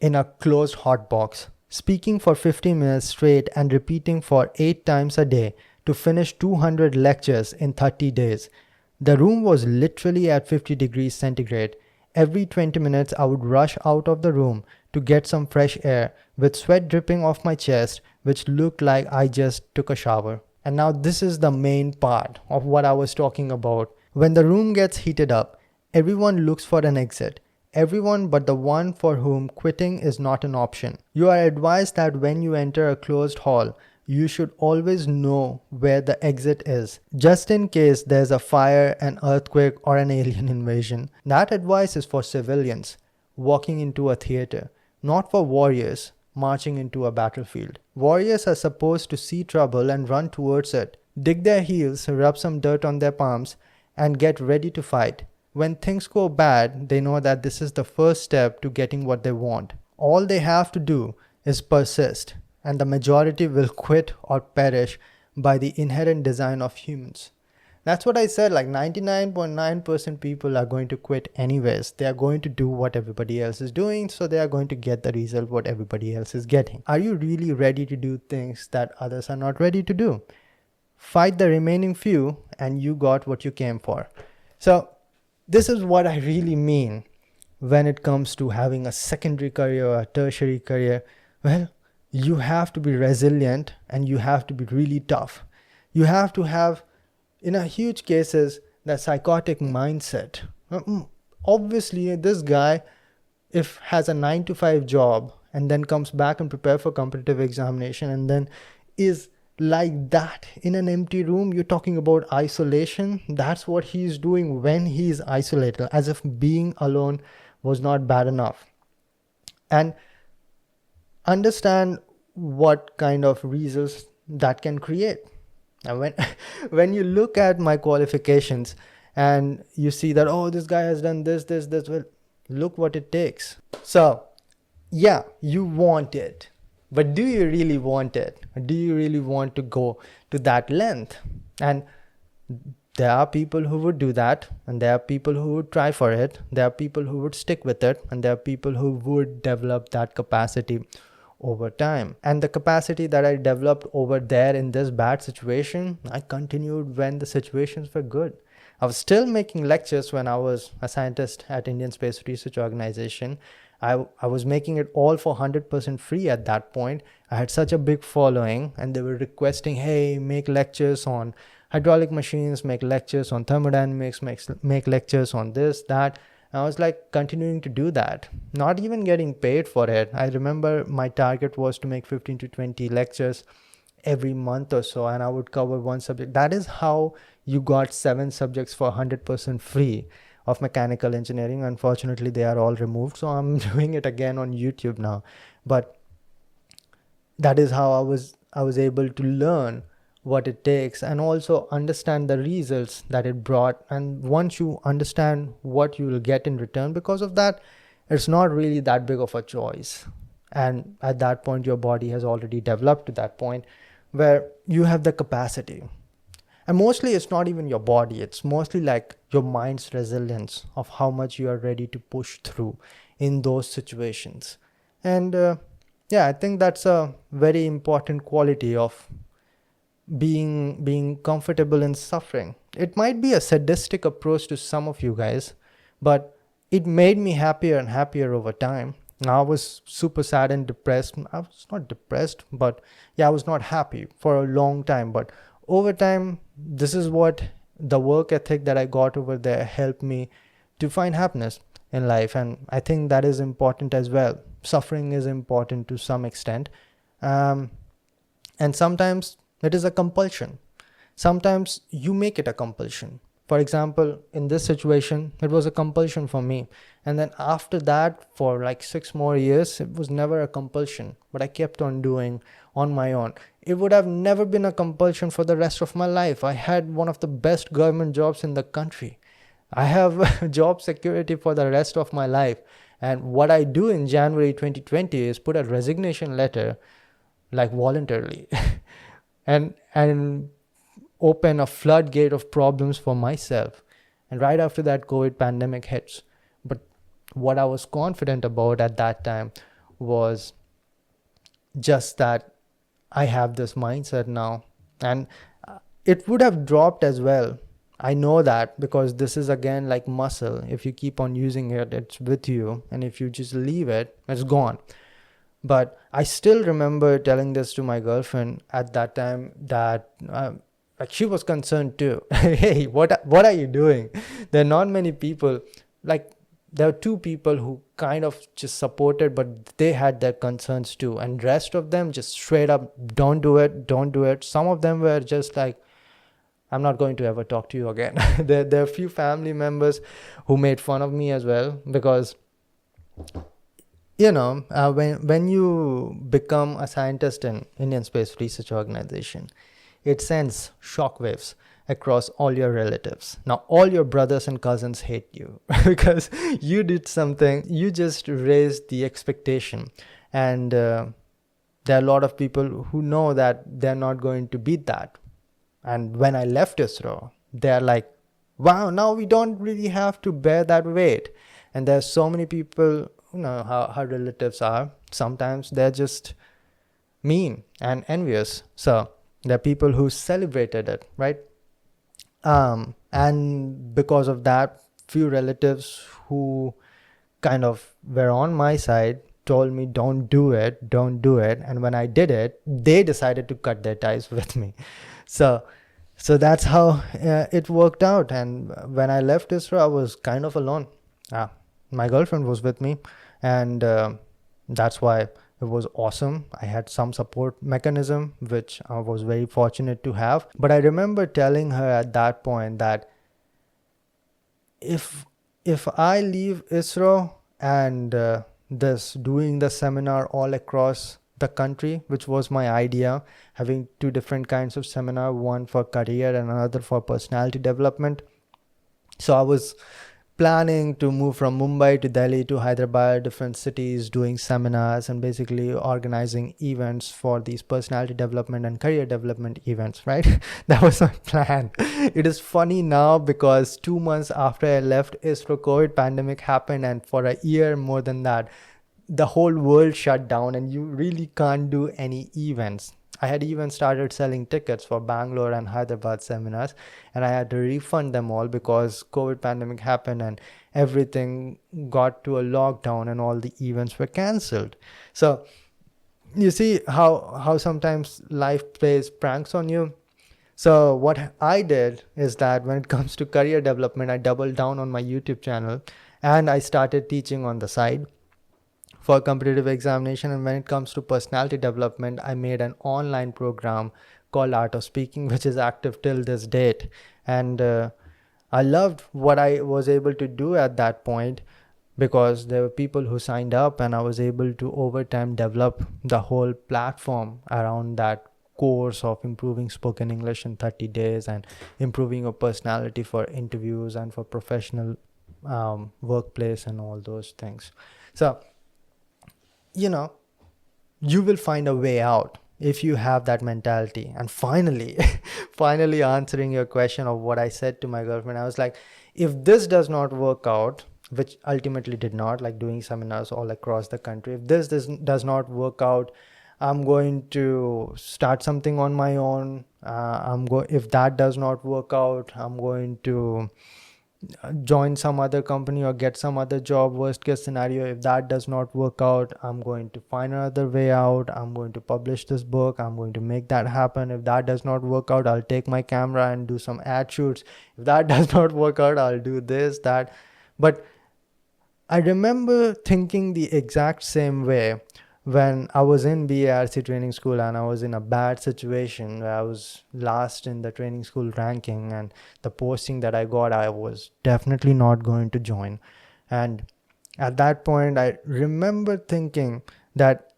in a closed hot box. Speaking for 15 minutes straight and repeating for 8 times a day to finish 200 lectures in 30 days. The room was literally at 50 degrees centigrade. Every 20 minutes I would rush out of the room to get some fresh air with sweat dripping off my chest, which looked like I just took a shower. And now this is the main part of what I was talking about. When the room gets heated up, everyone looks for an exit. Everyone but the one for whom quitting is not an option. You are advised that when you enter a closed hall, you should always know where the exit is, just in case there's a fire, an earthquake, or an alien invasion. That advice is for civilians walking into a theater, not for warriors marching into a battlefield. Warriors are supposed to see trouble and run towards it, dig their heels, rub some dirt on their palms, and get ready to fight. When things go bad, they know that this is the first step to getting what they want. All they have to do is persist, and the majority will quit or perish by the inherent design of humans. That's what I said, like 99.9% people are going to quit anyways. They are going to do what everybody else is doing, so they are going to get the result what everybody else is getting. Are you really ready to do things that others are not ready to do? Fight the remaining few and you got what you came for. So this is what I really mean when it comes to having a secondary career or a tertiary career. Well, you have to be resilient and you have to be really tough. You have to have, in a huge cases, that psychotic mindset. Obviously, this guy, if has a 9 to 5 job and then comes back and prepare for competitive examination and then is like that in an empty room, you're talking about isolation. That's what he's doing when he's isolated, as if being alone was not bad enough. And understand what kind of results that can create. And when you look at my qualifications and you see that, oh, this guy has done this, well, look what it takes. So yeah, you want it, but do you really want it? Do you really want to go to that length? And there are people who would do that, and there are people who would try for it. There are people who would stick with it, and there are people who would develop that capacity over time. And the capacity that I developed over there in this bad situation, I continued when the situations were good. I was still making lectures when I was a scientist at Indian Space Research Organization. I was making it all for 100% free at that point. I had such a big following, and they were requesting, hey, make lectures on hydraulic machines, make lectures on thermodynamics, make lectures on this, that. I was like continuing to do that, not even getting paid for it. I remember my target was to make 15 to 20 lectures every month or so, and I would cover one subject. That is how you got 7 subjects for 100% free of mechanical engineering. Unfortunately, they are all removed, so I'm doing it again on YouTube now. But that is how I was able to learn what it takes and also understand the results that it brought. And once you understand what you will get in return because of that, it's not really that big of a choice. And at that point, your body has already developed to that point where you have the capacity. And mostly it's not even your body, it's mostly like your mind's resilience of how much you are ready to push through in those situations. And yeah, I think that's a very important quality of being comfortable in suffering. It might be a sadistic approach to some of you guys, but it made me happier and happier over time. I was super sad and depressed. I was not depressed, but yeah, I was not happy for a long time. But over time, this is what the work ethic that I got over there helped me to find happiness in life. And I think that is important as well. Suffering is important to some extent. And sometimes it is a compulsion. Sometimes you make it a compulsion. For example, in this situation, it was a compulsion for me. And then after that, for like 6 more years, it was never a compulsion, but I kept on doing on my own. It would have never been a compulsion for the rest of my life. I had one of the best government jobs in the country. I have job security for the rest of my life. And what I do in January 2020 is put a resignation letter, like voluntarily, and open a floodgate of problems for myself. And right after that, COVID pandemic hits. But what I was confident about at that time was just that I have this mindset now. And it would have dropped as well. I know that, because this is again like muscle. If you keep on using it, it's with you. And if you just leave it, it's gone. But I still remember telling this to my girlfriend at that time that like she was concerned too. Hey, what are you doing? There are not many people, like there were 2 people who kind of just supported, but they had their concerns too. And rest of them just straight up, don't do it. Some of them were just like, I'm not going to ever talk to you again. There are a few family members who made fun of me as well, because when you become a scientist in Indian Space Research Organization, it sends shockwaves across all your relatives. Now, all your brothers and cousins hate you because you did something, you just raised the expectation. And there are a lot of people who know that they're not going to beat that. And when I left ISRO, they're like, wow, now we don't really have to bear that weight. And there's so many people, you know how relatives are. Sometimes they're just mean and envious. So there are people who celebrated it, right? And because of that, few relatives who kind of were on my side told me, don't do it, don't do it. And when I did it, they decided to cut their ties with me. So that's how it worked out. And when I left ISRO, I was kind of alone. My girlfriend was with me, and that's why it was awesome. I had some support mechanism, which I was very fortunate to have. But I remember telling her at that point that if I leave ISRO and this doing the seminar all across the country, which was my idea, having two different kinds of seminar, one for career and another for personality development. So I was planning to move from Mumbai to Delhi to Hyderabad, different cities, doing seminars and basically organizing events for these personality development and career development events, right? That was my plan. It is funny now because 2 months after I left ISRO, COVID pandemic happened, and for a year more than that, the whole world shut down and you really can't do any events. I had even started selling tickets for Bangalore and Hyderabad seminars, and I had to refund them all because COVID pandemic happened and everything got to a lockdown and all the events were cancelled. So you see how sometimes life plays pranks on you. So what I did is that when it comes to career development, I doubled down on my YouTube channel and I started teaching on the side for competitive examination. And when it comes to personality development, I made an online program called Art of Speaking, which is active till this date. And I loved what I was able to do at that point because there were people who signed up, and I was able to over time develop the whole platform around that course of improving spoken English in 30 days and improving your personality for interviews and for professional workplace and all those things. So you will find a way out if you have that mentality. And finally answering your question of what I said to my girlfriend, I was like, if this does not work out, which ultimately did not, like doing seminars all across the country, if this does not work out, I'm going to start something on my own. If that does not work out, I'm going to join some other company or get some other job. Worst case scenario, if that does not work out, I'm going to find another way out. I'm going to publish this book. I'm going to make that happen. If that does not work out, I'll take my camera and do some ad shoots. If that does not work out, I'll do this, that. But I remember thinking the exact same way when I was in BARC training school and I was in a bad situation where I was last in the training school ranking, and the posting that I got, I was definitely not going to join. And at that point, I remember thinking that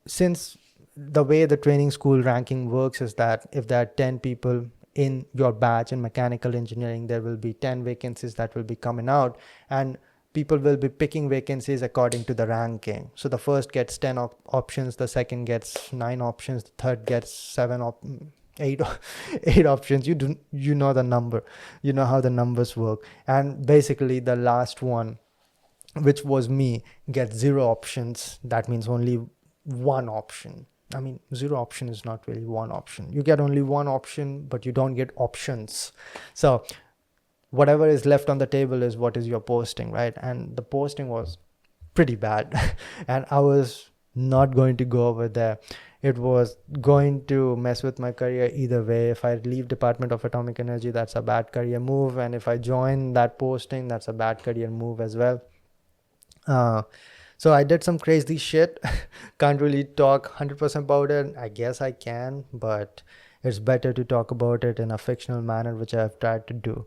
since the way the training school ranking works is that if there are 10 people in your batch in mechanical engineering, there will be 10 vacancies that will be coming out, and people will be picking vacancies according to the ranking. So the first gets 10 options, the second gets 9 options, the third gets 8 options. You know the number, you know how the numbers work. And basically the last one, which was me, gets 0 options. That means only 1 option. I mean, 0 option is not really 1 option. You get only 1 option, but you don't get options. So whatever is left on the table is what is your posting, right? And the posting was pretty bad and I was not going to go over there. It was going to mess with my career either way. If I leave Department of Atomic Energy, that's a bad career move, and if I join that posting, that's a bad career move as well. So I did some crazy shit. Can't really talk 100% about it. I guess I can, but it's better to talk about it in a fictional manner, which I've tried to do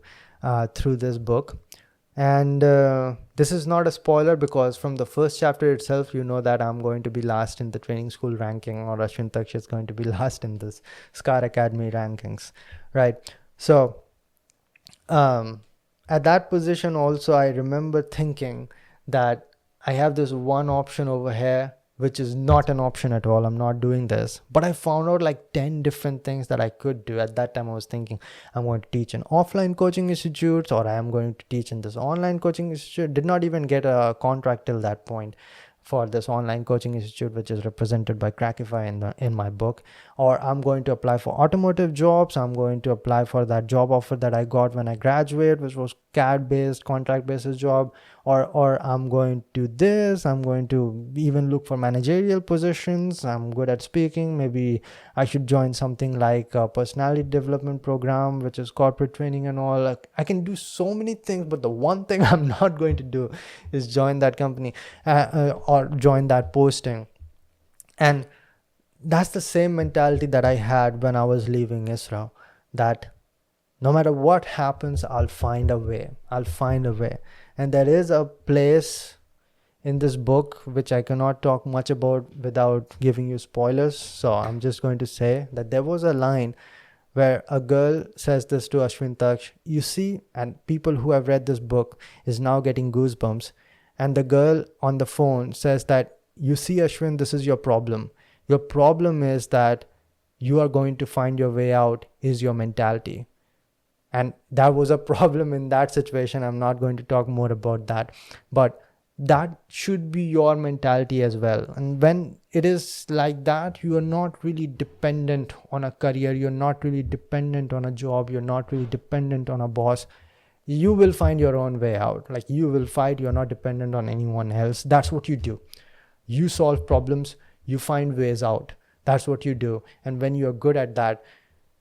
through this book. And this is not a spoiler because from the first chapter itself, you know that I'm going to be last in the training school ranking, or Ashwin Taksh is going to be last in this SCAR Academy rankings, right? So at that position also, I remember thinking that I have this one option over here, which is not an option at all. I'm not doing this. But I found out like 10 different things that I could do. At that time, I was thinking, I'm going to teach in offline coaching institutes, or I am going to teach in this online coaching institute. Did not even get a contract till that point. for this online coaching institute, which is represented by Crackify in my book, or I'm going to apply for automotive jobs. I'm going to apply for that job offer that I got when I graduated, which was CAD based, contract basis job, or I'm going to this. I'm going to even look for managerial positions. I'm good at speaking. Maybe I should join something like a personality development program, which is corporate training and all. Like, I can do so many things, but the one thing I'm not going to do is join that company or join that posting. And that's the same mentality that I had when I was leaving ISRO, that no matter what happens, I'll find a way. I'll find a way. And there is a place in this book which I cannot talk much about without giving you spoilers. So I'm just going to say that there was a line where a girl says this to Ashwin Taksh. You see, and people who have read this book is now getting goosebumps. And the girl on the phone says that, you see, Ashwin, this is your problem. Your problem is that you are going to find your way out is your mentality. And that was a problem in that situation. I'm not going to talk more about that. But that should be your mentality as well. And when it is like that, you are not really dependent on a career. You're not really dependent on a job. You're not really dependent on a boss. You will find your own way out. Like, you will fight. You're not dependent on anyone else. That's what you do. You solve problems. You find ways out. That's what you do. And when you're good at that,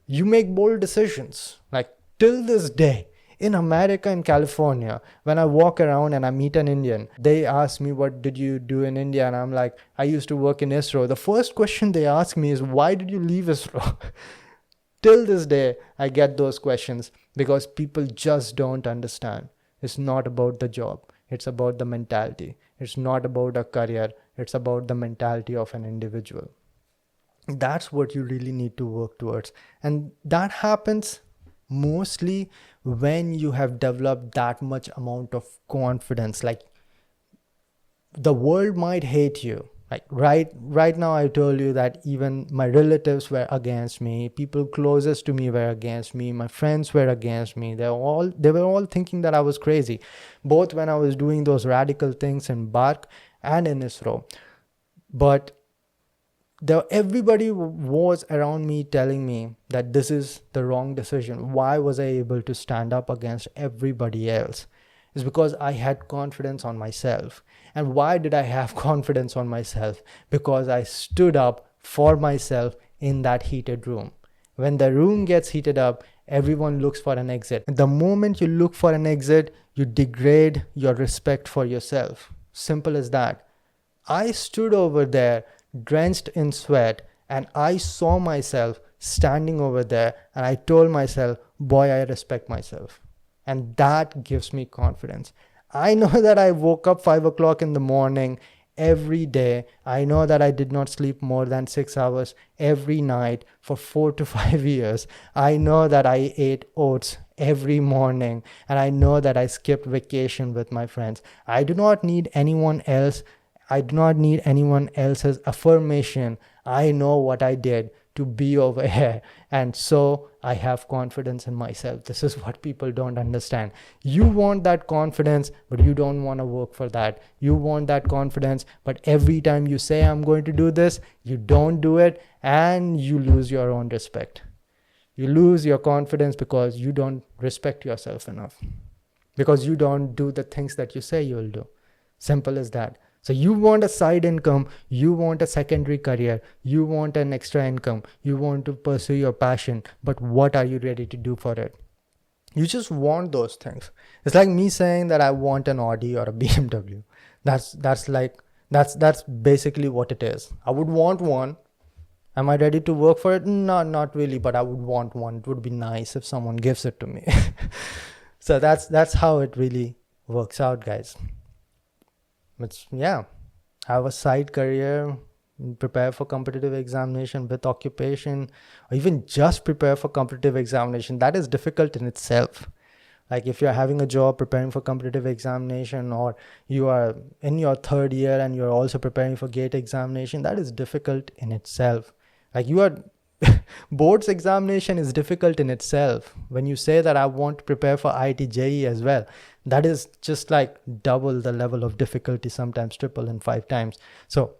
you make bold decisions. Like, till this day, in America and California, when I walk around and I meet an Indian, they ask me, what did you do in India? And I'm like, I used to work in ISRO. The first question they ask me is, why did you leave ISRO? Till this day, I get those questions because people just don't understand. It's not about the job. It's about the mentality. It's not about a career. It's about the mentality of an individual. That's what you really need to work towards. And that happens mostly when you have developed that much amount of confidence. Like, the world might hate you. Like right now, I told you that even my relatives were against me. People closest to me were against me. My friends were against me. They were all thinking that I was crazy, both when I was doing those radical things in BARC and in ISRO. But everybody was around me telling me that this is the wrong decision. Why was I able to stand up against everybody else? It's because I had confidence on myself. And why did I have confidence on myself? Because I stood up for myself in that heated room. When the room gets heated up, everyone looks for an exit. And the moment you look for an exit, you degrade your respect for yourself. Simple as that. I stood over there, drenched in sweat, and I saw myself standing over there, and I told myself, boy, I respect myself. And that gives me confidence. I know that I woke up 5 o'clock in the morning every day. I know that I did not sleep more than 6 hours every night for 4 to 5 years. I know that I ate oats every morning, and I know that I skipped vacation with my friends. I do not need anyone else. I do not need anyone else's affirmation. I know what I did to be over here. And so I have confidence in myself. This is what people don't understand. You want that confidence, but you don't want to work for that. You want that confidence, but every time you say, I'm going to do this, you don't do it, and you lose your own respect. You lose your confidence because you don't respect yourself enough. Because you don't do the things that you say you will do. Simple as that. So you want a side income, you want a secondary career, you want an extra income, you want to pursue your passion, but what are you ready to do for it? You just want those things. It's like me saying that I want an Audi or a BMW. That's basically what it is. I would want one. Am I ready to work for it? No, not really, but I would want one. It would be nice if someone gives it to me. So that's how it really works out, guys. But yeah, have a side career, prepare for competitive examination with occupation, or even just prepare for competitive examination. That is difficult in itself. Like, if you're having a job preparing for competitive examination, or you are in your third year and you're also preparing for GATE examination, that is difficult in itself. Like, boards examination is difficult in itself. When you say that I want to prepare for IIT JEE as well, That is just like double the level of difficulty, sometimes triple and 5 times. So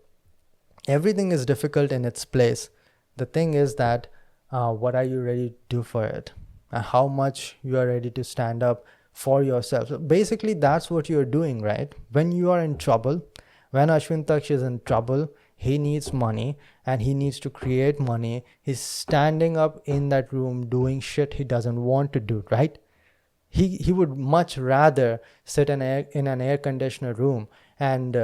everything is difficult in its place. The thing is that what are you ready to do for it, and how much you are ready to stand up for yourself. So basically that's what you're doing, right? When you are in trouble, when Ashwin Taksh is in trouble, he needs money and he needs to create money. He's standing up in that room doing shit he doesn't want to do, right? He would much rather sit in an air conditioner room and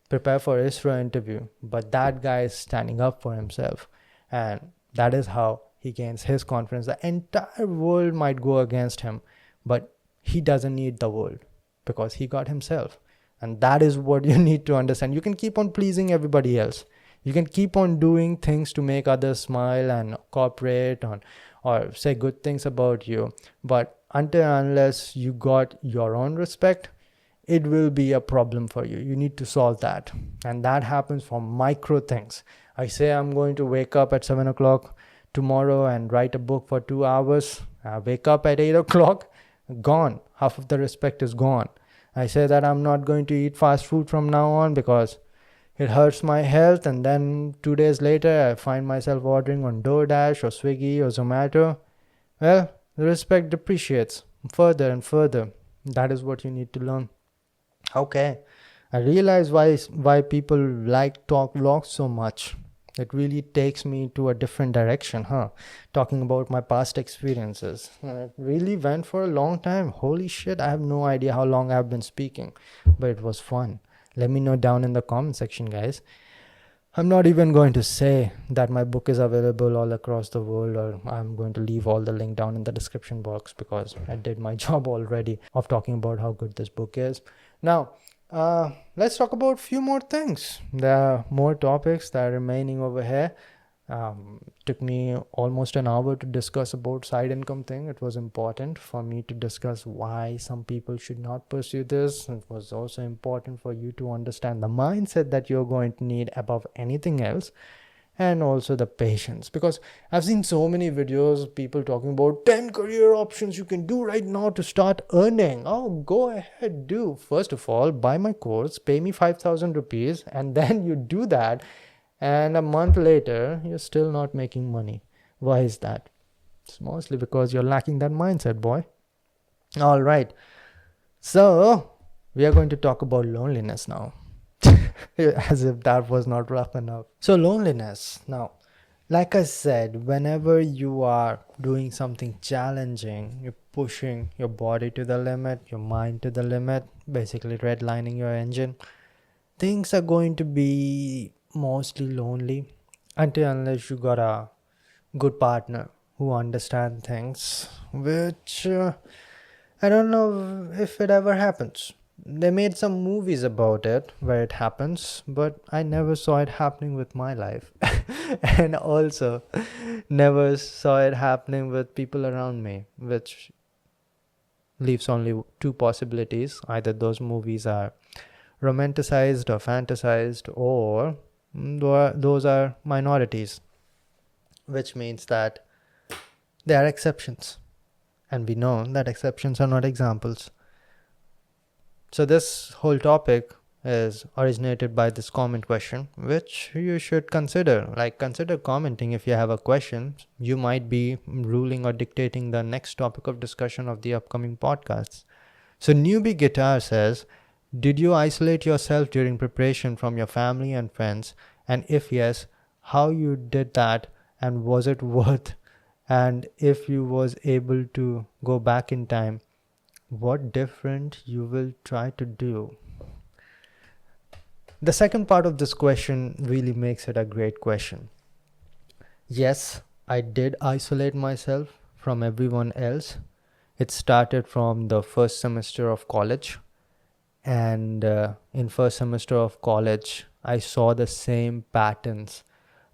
prepare for ISRO interview. But that guy is standing up for himself, and that is how he gains his confidence. The entire world might go against him, but he doesn't need the world because he got himself. And that is what you need to understand. You can keep on pleasing everybody else. You can keep on doing things to make others smile and cooperate on, or say good things about you. But until unless you got your own respect, it will be a problem for you. You need to solve that. And that happens from micro things. I say I'm going to wake up at 7 o'clock tomorrow and write a book for 2 hours. I wake up at 8 o'clock, gone. Half of the respect is gone. I say that I'm not going to eat fast food from now on because it hurts my health, and then 2 days later I find myself ordering on DoorDash or Swiggy or Zomato. Well, the respect depreciates further and further. That is what you need to learn. Okay, I realize why people like talk vlogs so much. It really takes me to a different direction, talking about my past experiences. It really went for a long time. Holy shit, I have no idea how long I've been speaking, but it was fun. Let me know down in the comment section, guys. I'm not even going to say that my book is available all across the world, or I'm going to leave all the link down in the description box, because I did my job already of talking about how good this book is. Now, let's talk about a few more things. There are more topics that are remaining over here. Took me almost an hour to discuss about side income thing. It was important for me to discuss why some people should not pursue this. It was also important for you to understand the mindset that you're going to need above anything else, and also the patience, because I've seen so many videos, people talking about 10 career options you can do right now to start earning. Oh, go ahead, do. First of all, buy my course, pay me 5,000 rupees, and then you do that, and a month later you're still not making money. Why is that? It's mostly because you're lacking that mindset, boy. All right, so we are going to talk about loneliness now. As if that was not rough enough. So loneliness. Now, like I said, whenever you are doing something challenging, you're pushing your body to the limit, your mind to the limit, basically redlining your engine, things are going to be mostly lonely until unless you got a good partner who understands things, which I don't know if it ever happens. They made some movies about it where it happens, but I never saw it happening with my life. And also never saw it happening with people around me, which leaves only two possibilities. Either those movies are romanticized or fantasized, or those are minorities, which means that they are exceptions. And we know that exceptions are not examples. So this whole topic is originated by this comment question, which you should consider. Like, consider commenting if you have a question. You might be ruling or dictating the next topic of discussion of the upcoming podcasts. So Newbie Guitar says, did you isolate yourself during preparation from your family and friends? And if yes, how you did that, and was it worth? And if you was able to go back in time, what different you will try to do? The second part of this question really makes it a great question. Yes, I did isolate myself from everyone else. It started from the first semester of college, and in first semester of college I saw the same patterns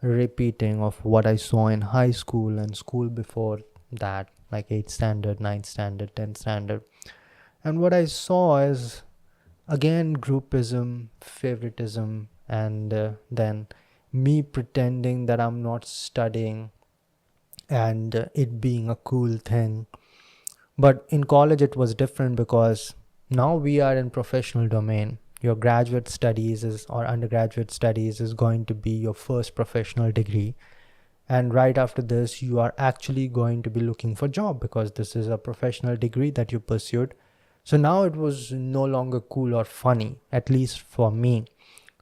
repeating of what I saw in high school and school before that, like 8th standard, 9th standard, 10th standard. And what I saw is, again, groupism, favoritism, and then me pretending that I'm not studying, and it being a cool thing. But in college it was different, because now we are in professional domain. Your graduate studies or undergraduate studies is going to be your first professional degree, and right after this you are actually going to be looking for job because this is a professional degree that you pursued. So now it was no longer cool or funny, at least for me,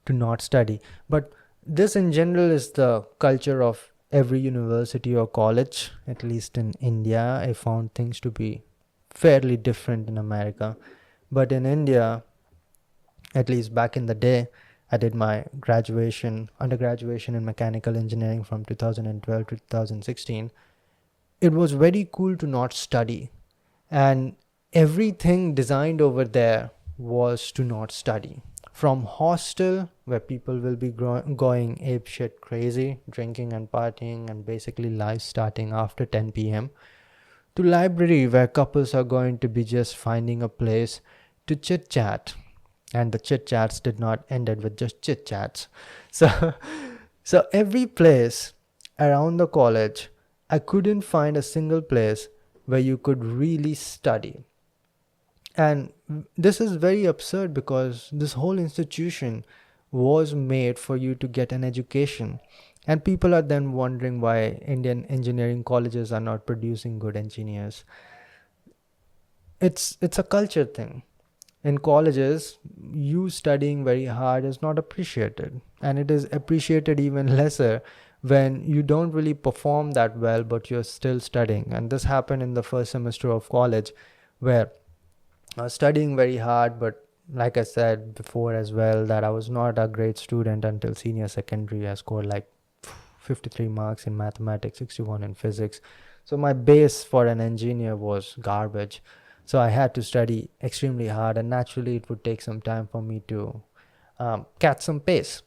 to not study. But this in general is the culture of every university or college. At least in India, I found things to be fairly different in America. But in India, at least back in the day, I did my undergraduation in mechanical engineering from 2012 to 2016. It was very cool to not study, and everything designed over there was to not study. From hostel, where people will be going ape shit crazy, drinking and partying, and basically life starting after 10 p.m., to library, where couples are going to be just finding a place to chit chat. And the chit chats did not ended with just chit chats. So, so every place around the college, I couldn't find a single place where you could really study. And this is very absurd because this whole institution was made for you to get an education. And people are then wondering why Indian engineering colleges are not producing good engineers. It's a culture thing. In colleges, you studying very hard is not appreciated, and it is appreciated even lesser when you don't really perform that well but you're still studying. And this happened in the first semester of college, where I was studying very hard, but like I said before as well, that I was not a great student until senior secondary. I scored like 53 marks in mathematics, 61 in physics. So my base for an engineer was garbage. So I had to study extremely hard, and naturally it would take some time for me to catch some pace.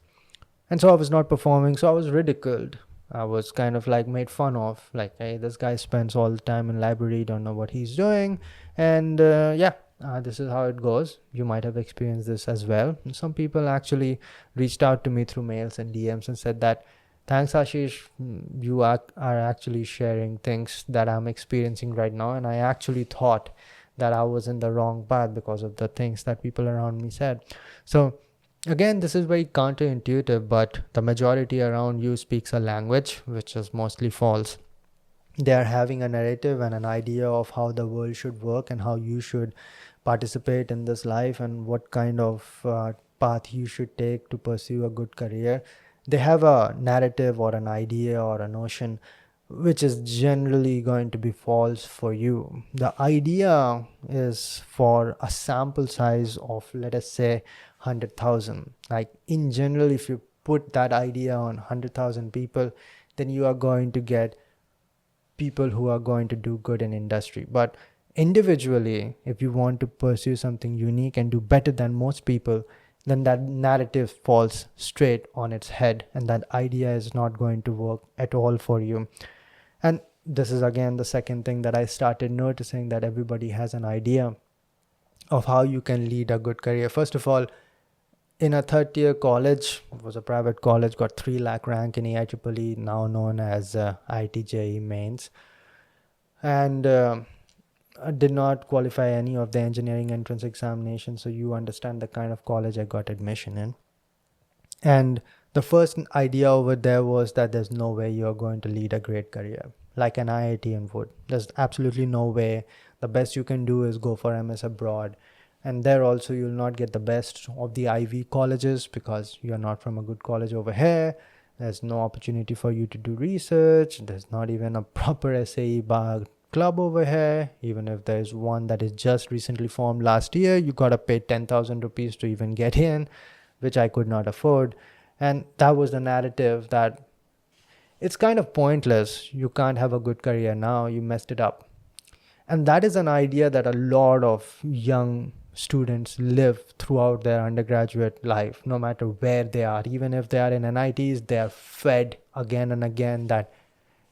And so I was not performing, so I was ridiculed. I was kind of like made fun of, like, hey, this guy spends all the time in library, don't know what he's doing. And this is how it goes. You might have experienced this as well. And some people actually reached out to me through mails and DMs and said that, thanks, Ashish, you are actually sharing things that I'm experiencing right now. And I actually thought that I was in the wrong path because of the things that people around me said. So again, this is very counterintuitive, but the majority around you speaks a language which is mostly false. They are having a narrative and an idea of how the world should work and how you should participate in this life and what kind of path you should take to pursue a good career. They have a narrative or an idea or a notion which is generally going to be false for you. The idea is for a sample size of, let us say, 100,000. Like in general, if you put that idea on 100,000 people, then you are going to get people who are going to do good in industry. But individually, if you want to pursue something unique and do better than most people, then that narrative falls straight on its head, and that idea is not going to work at all for you. And this is again the second thing that I started noticing, that everybody has an idea of how you can lead a good career. First of all, in a third tier college, it was a private college, got 3 lakh rank in IIEEE, now known as IIT JEE mains, and I did not qualify any of the engineering entrance examination. So you understand the kind of college I got admission in. And the first idea over there was that there's no way you're going to lead a great career like an IITian would. There's absolutely no way. The best you can do is go for MS abroad. And there also you'll not get the best of the Ivy colleges because you're not from a good college over here. There's no opportunity for you to do research. There's not even a proper SAE bar club over here. Even if there's one that is just recently formed last year, you gotta pay 10,000 rupees to even get in, which I could not afford. And that was the narrative, that it's kind of pointless. You can't have a good career now. You messed it up. And that is an idea that a lot of young students live throughout their undergraduate life, no matter where they are. Even if they are in NITs, they are fed again and again that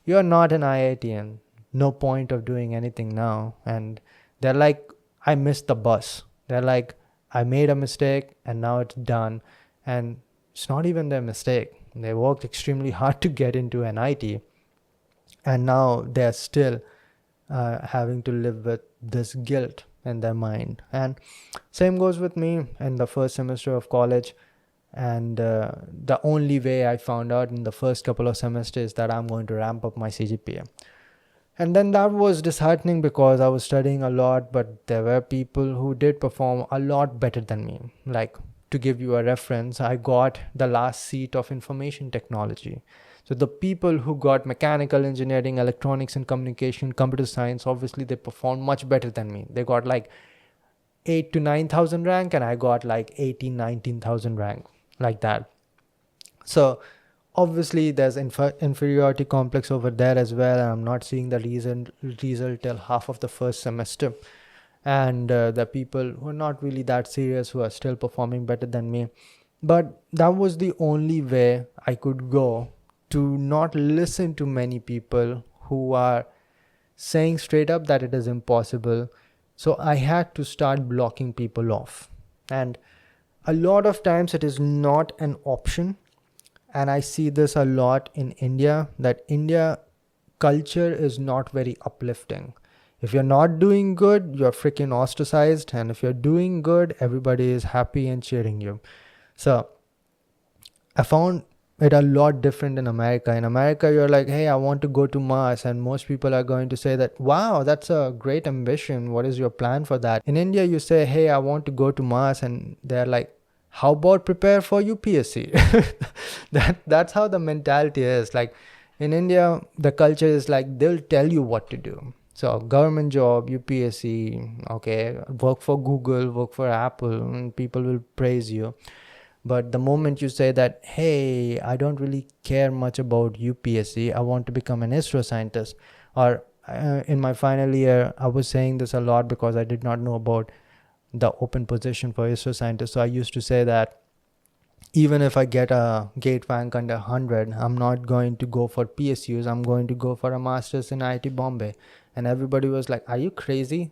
you're not an IITian. No point of doing anything now. And they're like, I missed the bus. They're like, I made a mistake and now it's done. And it's not even their mistake. They worked extremely hard to get into NIT, and now they're still having to live with this guilt in their mind. And same goes with me in the first semester of college. And the only way I found out in the first couple of semesters that I'm going to ramp up my CGPA. And then that was disheartening because I was studying a lot, but there were people who did perform a lot better than me. Like, to give you a reference, I got the last seat of information technology. So the people who got mechanical engineering, electronics and communication, computer science, obviously they performed much better than me. They got like 8 to 9,000 rank, and I got like 18, 19,000 rank, like that. So obviously there's inferiority complex over there as well, and I'm not seeing the result till half of the first semester. And the people who are not really that serious, who are still performing better than me. But that was the only way I could go, to not listen to many people who are saying straight up that it is impossible. So I had to start blocking people off. And a lot of times it is not an option. And I see this a lot in India, that India culture is not very uplifting. If you're not doing good, you're freaking ostracized. And if you're doing good, everybody is happy and cheering you. So I found it a lot different in America. In America, you're like, hey, I want to go to Mars. And most people are going to say that, wow, that's a great ambition. What is your plan for that? In India, you say, hey, I want to go to Mars. And they're like, how about prepare for UPSC? That's how the mentality is. Like in India, the culture is like, they'll tell you what to do. So government job, UPSC, okay, work for Google, work for Apple, and people will praise you. But the moment you say that, hey, I don't really care much about UPSC, I want to become an ISRO scientist. Or in my final year, I was saying this a lot because I did not know about the open position for ISRO scientists. So I used to say that even if I get a gate rank under 100, I'm not going to go for PSUs. I'm going to go for a master's in IIT Bombay. And everybody was like, are you crazy?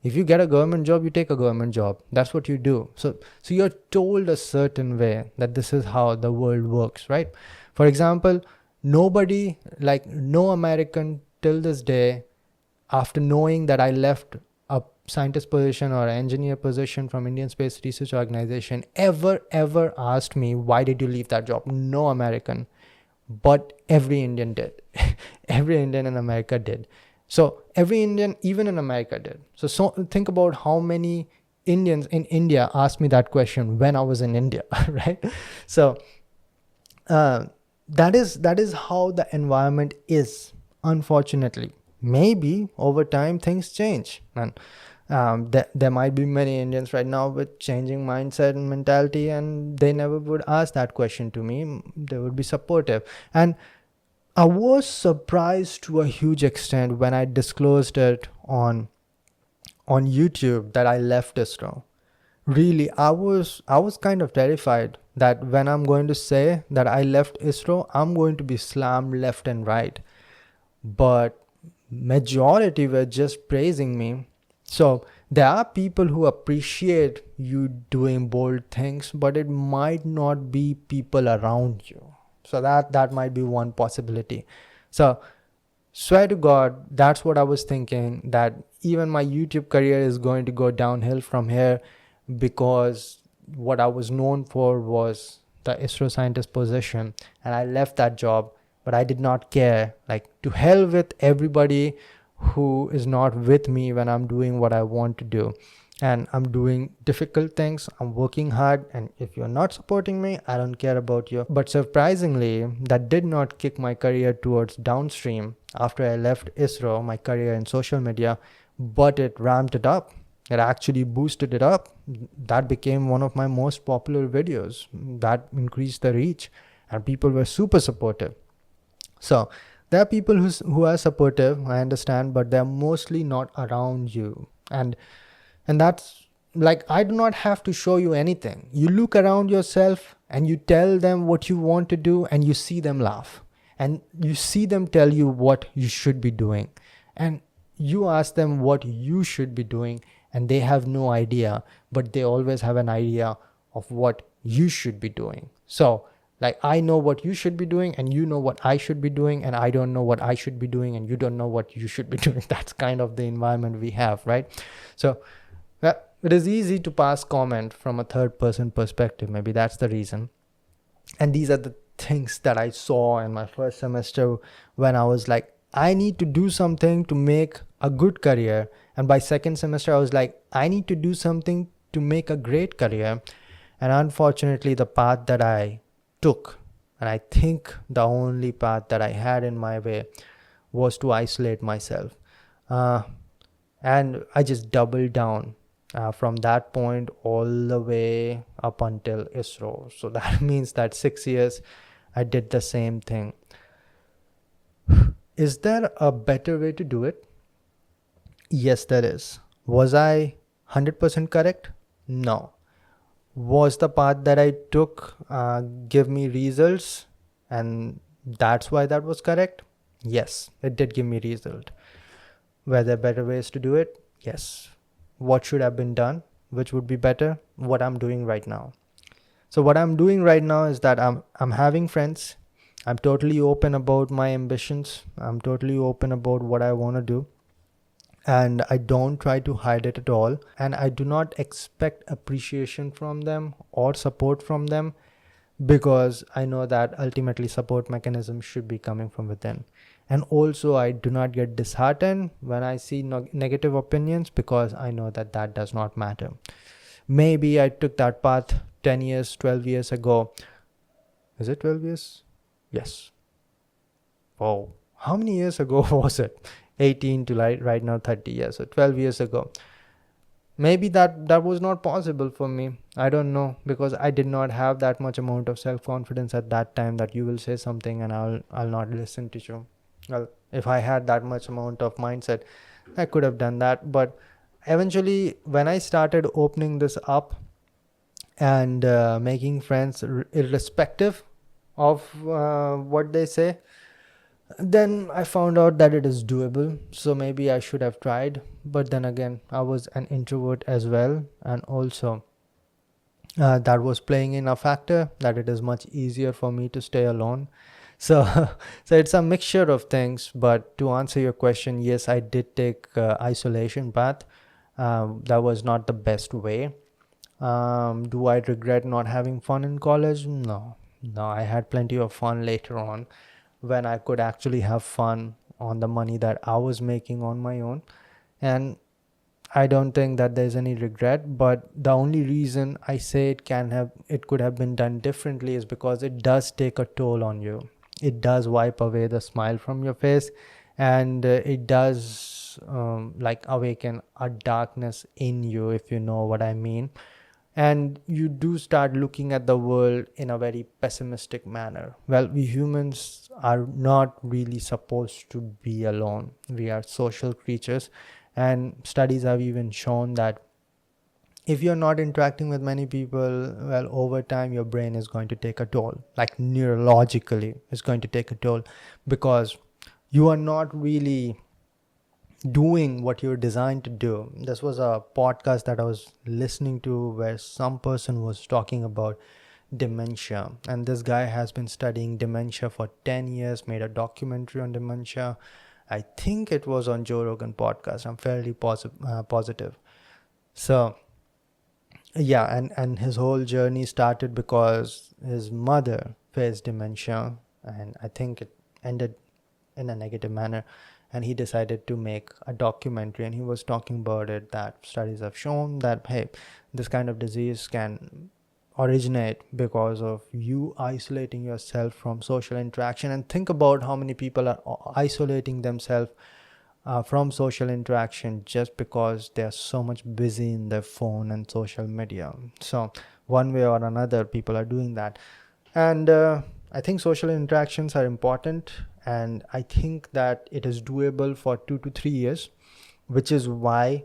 If you get a government job, you take a government job. That's what you do. So you're told a certain way that this is how the world works, right? For example, nobody, like no American till this day, after knowing that I left a scientist position or engineer position from Indian Space Research Organization, ever asked me, why did you leave that job? No American. But every Indian did. Every Indian in America did. So every Indian, even in America, did. So think about how many Indians in India asked me that question when I was in India, right? So that is how the environment is, unfortunately. Maybe over time things change, and there might be many Indians right now with changing mindset and mentality, and they never would ask that question to me. They would be supportive. And I was surprised to a huge extent when I disclosed it on YouTube that I left ISRO. Really, I was kind of terrified that when I'm going to say that I left ISRO, I'm going to be slammed left and right. But majority were just praising me. So there are people who appreciate you doing bold things, but it might not be people around you. So that might be one possibility. So swear to God, that's what I was thinking, that even my YouTube career is going to go downhill from here, because what I was known for was the ISRO scientist position, and I left that job. But I did not care. Like, to hell with everybody who is not with me when I'm doing what I want to do. And I'm doing difficult things. I'm working hard. And if you're not supporting me, I don't care about you. But surprisingly, that did not kick my career towards downstream after I left ISRO, my career in social media, but it ramped it up. It actually boosted it up. That became one of my most popular videos. That increased the reach, and people were super supportive. So there are people who are supportive, I understand, but they're mostly not around you. And that's like, I do not have to show you anything. You look around yourself and you tell them what you want to do, and you see them laugh, and you see them tell you what you should be doing. And you ask them what you should be doing, and they have no idea, but they always have an idea of what you should be doing. So like, I know what you should be doing, and you know what I should be doing, and I don't know what I should be doing, and you don't know what you should be doing. That's kind of the environment we have, right? So Well, it is easy to pass comment from a third person perspective. Maybe that's the reason. And these are the things that I saw in my first semester when I was like, I need to do something to make a good career. And by second semester, I was like, I need to do something to make a great career. And unfortunately, the path that I took, and I think the only path that I had in my way, was to isolate myself. Uh, and I just doubled down from that point all the way up until ISRO. So that means that 6 years I did the same thing. Is there a better way to do it? Yes, there is. Was I 100% correct? No. Was the path that I took give me results, and that's why that was correct? Yes, it did give me result. Were there better ways to do it? Yes. What should have been done? Which would be better? What I'm doing right now. So what I'm doing right now is that I'm having friends. I'm totally open about my ambitions. I'm totally open about what I want to do. And I don't try to hide it at all. And I do not expect appreciation from them or support from them, because I know that ultimately support mechanism should be coming from within. And also, I do not get disheartened when I see negative opinions, because I know that that does not matter. Maybe I took that path 10 years, 12 years ago. Is it 12 years? Yes. Oh, how many years ago was it? 18 to right now 30 years. So 12 years ago. Maybe that was not possible for me. I don't know, because I did not have that much amount of self-confidence at that time that you will say something and I'll not listen to you. Well, if I had that much amount of mindset, I could have done that. But eventually, when I started opening this up and making friends irrespective of what they say, then I found out that it is doable. So maybe I should have tried. But then again, I was an introvert as well. And also, that was playing in a factor that it is much easier for me to stay alone. So, so it's a mixture of things. But to answer your question, yes, I did take isolation path. That was not the best way. Do I regret not having fun in college? No, no. I had plenty of fun later on, when I could actually have fun on the money that I was making on my own. And I don't think that there's any regret, but the only reason I say it could have been done differently is because it does take a toll on you. It does wipe away the smile from your face, and it does like awaken a darkness in you, if you know what I mean. And you do start looking at the world in a very pessimistic manner. Well, we humans are not really supposed to be alone. We are social creatures, and studies have even shown that if you're not interacting with many people, well, over time your brain is going to take a toll, like neurologically it's going to take a toll, because you are not really doing what you're designed to do. This was a podcast that I was listening to where some person was talking about dementia, and this guy has been studying dementia for 10 years, made a documentary on dementia. I think it was on Joe Rogan podcast. I'm fairly positive. So yeah, and his whole journey started because his mother faced dementia, and I think it ended in a negative manner, and he decided to make a documentary. And he was talking about it, that studies have shown that, hey, this kind of disease can originate because of you isolating yourself from social interaction. And think about how many people are isolating themselves from social interaction just because they are so much busy in their phone and social media. So one way or another, people are doing that. And I think social interactions are important, and I think that it is doable for 2 to 3 years, which is why,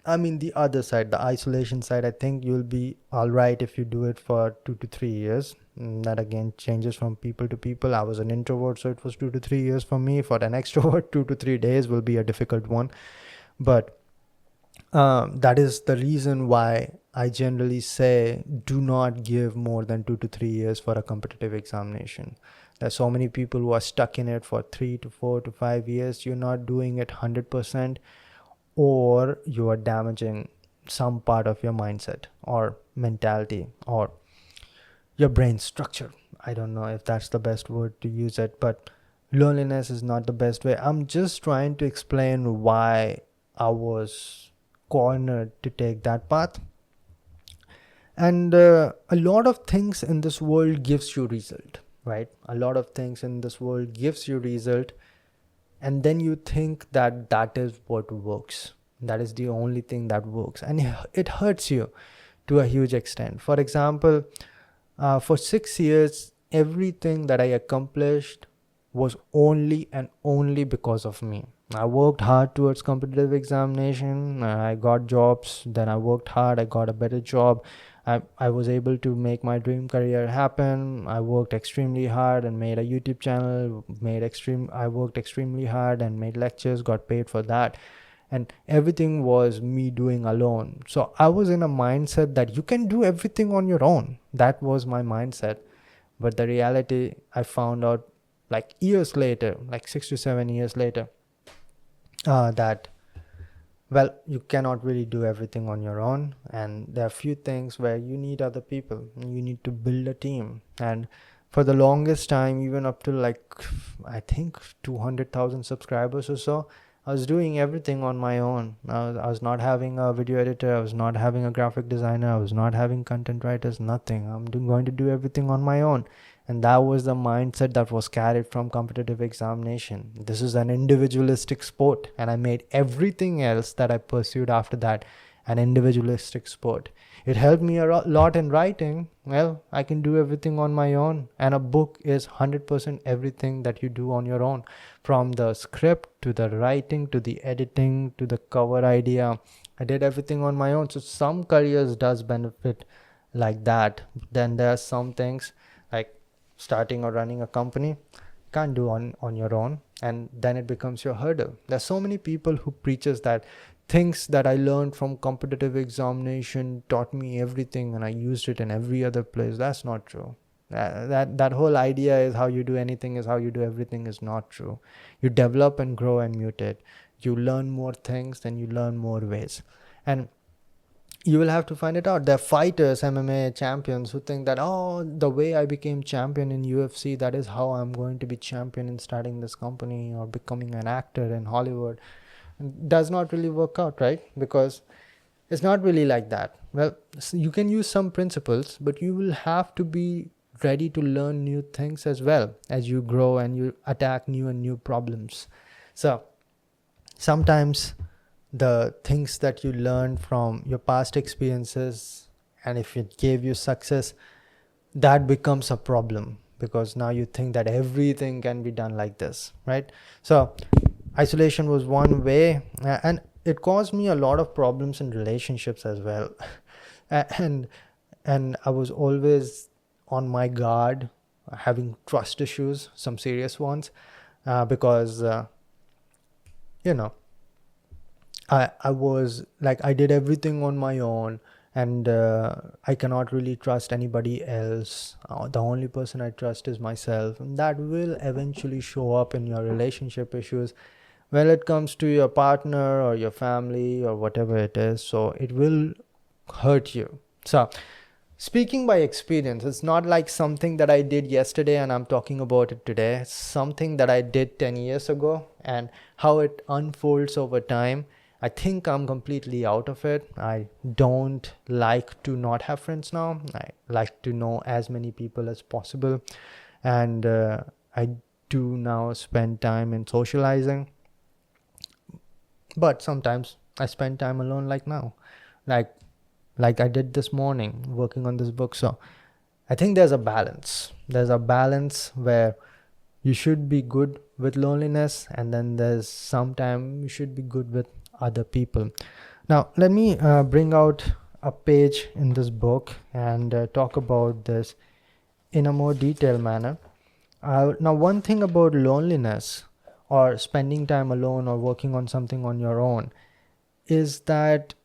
I mean, the other side, the isolation side, I think you'll be all right if you do it for 2 to 3 years. That again changes from people to people. I was an introvert, so it was 2 to 3 years for me. For an extrovert, 2 to 3 days will be a difficult one. But that is the reason why I generally say do not give more than 2 to 3 years for a competitive examination. There's so many people who are stuck in it for 3 to 4 to 5 years. You're not doing it 100%, or you are damaging some part of your mindset or mentality or your brain structure. I don't know if that's the best word to use it, but loneliness is not the best way. I'm just trying to explain why I was cornered to take that path. And a lot of things in this world gives you result, right? A lot of things in this world gives you result, and then you think that that is what works, that is the only thing that works, and it hurts you to a huge extent. For example, for 6 years everything that I accomplished was only and only because of me. I worked hard towards competitive examination, I got jobs, then I worked hard, I got a better job. I was able to make my dream career happen. I worked extremely hard and made a YouTube channel, I worked extremely hard and made lectures, got paid for that. And everything was me doing alone. So I was in a mindset that you can do everything on your own. That was my mindset. But the reality, I found out like years later, like 6 to 7 years later, that well, you cannot really do everything on your own, and there are few things where you need other people. You need to build a team. And for the longest time, even up to like I think 200,000 subscribers or so, I was doing everything on my own. I was not having a video editor, I was not having a graphic designer, I was not having content writers, nothing. Going to do everything on my own. And that was the mindset that was carried from competitive examination. This is an individualistic sport, and I made everything else that I pursued after that an individualistic sport. It helped me a lot in writing. Well, I can do everything on my own, and a book is 100% everything that you do on your own, from the script to the writing to the editing to the cover idea. I did everything on my own. So some careers does benefit like that. Then there are some things like starting or running a company can't do on your own, and then it becomes your hurdle. There's so many people who preaches that things that I learned from competitive examination taught me everything and I used it in every other place. That's not true. That whole idea is how you do anything is how you do everything is not true. You develop and grow and mutate. You learn more things, then you learn more ways, and you will have to find it out. There are fighters, MMA champions, who think that, oh, the way I became champion in UFC, that is how I'm going to be champion in starting this company or becoming an actor in Hollywood. It does not really work out, right? Because it's not really like that. Well, you can use some principles, but you will have to be ready to learn new things as well as you grow and you attack new and new problems. So sometimes the things that you learn from your past experiences, and if it gave you success, that becomes a problem because now you think that everything can be done like this, right? So isolation was one way, and it caused me a lot of problems in relationships as well. and I was always on my guard, having trust issues, some serious ones, because you know, I was like, I did everything on my own, and I cannot really trust anybody else. The only person I trust is myself, and that will eventually show up in your relationship issues when it comes to your partner or your family or whatever it is. So it will hurt you. So speaking by experience, it's not like something that I did yesterday and I'm talking about it today. It's something that I did 10 years ago, and how it unfolds over time. I think I'm completely out of it. I don't like to not have friends now. I like to know as many people as possible. And I do now spend time in socializing. But sometimes I spend time alone, like now. Like I did this morning working on this book. So I think there's a balance. There's a balance where you should be good with loneliness, and then there's sometime you should be good with other people. Now let me bring out a page in this book and talk about this in a more detailed manner. Now one thing about loneliness or spending time alone or working on something on your own is that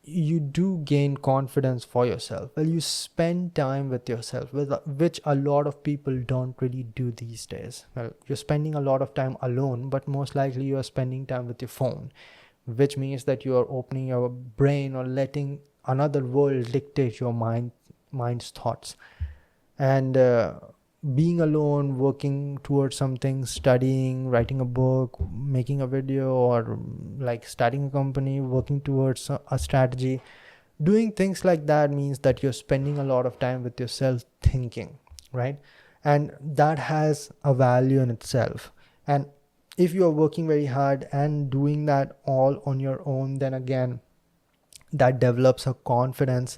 you do gain confidence for yourself. Well, you spend time with yourself, which a lot of people don't really do these days. Well, you're spending a lot of time alone, but most likely you are spending time with your phone, which means that you are opening your brain or letting another world dictate your mind's thoughts. And being alone, working towards something, studying, writing a book, making a video, or like starting a company, working towards a strategy, doing things like that means that you're spending a lot of time with yourself thinking, right? And that has a value in itself. And if you are working very hard and doing that all on your own, then again, that develops a confidence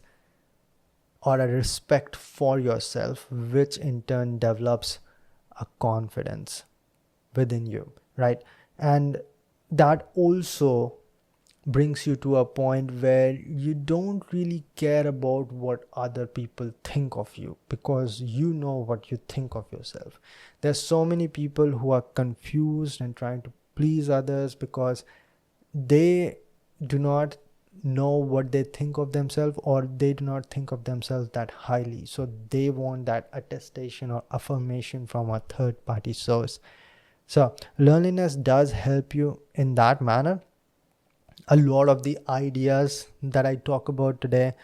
or a respect for yourself, which in turn develops a confidence within you, right? And that also brings you to a point where you don't really care about what other people think of you, because you know what you think of yourself. There's so many people who are confused and trying to please others because they do not know what they think of themselves, or they do not think of themselves that highly, so they want that attestation or affirmation from a third party source. So loneliness does help you in that manner. A lot of the ideas that I talk about today,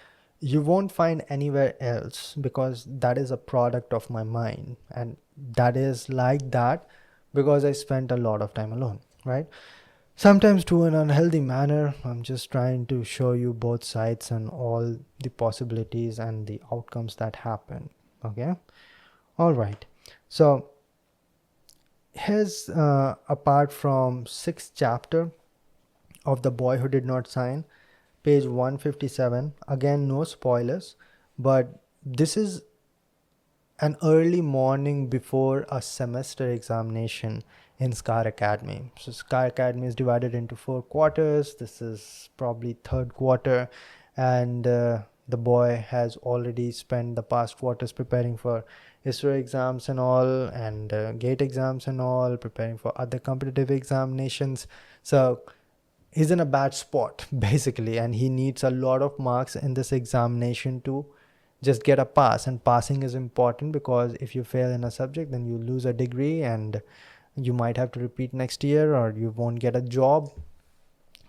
you won't find anywhere else, because that is a product of my mind, and that is like that because I spent a lot of time alone, right? Sometimes to an unhealthy manner. I'm just trying to show you both sides and all the possibilities and the outcomes that happen. Okay. All right. So here's apart from sixth chapter of The Boy Who Did Not Sign, page 157. Again, no spoilers, but this is an early morning before a semester examination in Scar Academy. So Scar Academy is divided into 4 quarters. This is probably third quarter, and the boy has already spent the past quarters preparing for ISRO exams and all, and GATE exams and all, preparing for other competitive examinations. So he's in a bad spot basically, and he needs a lot of marks in this examination to just get a pass. And passing is important, because if you fail in a subject, then you lose a degree and you might have to repeat next year, or you won't get a job.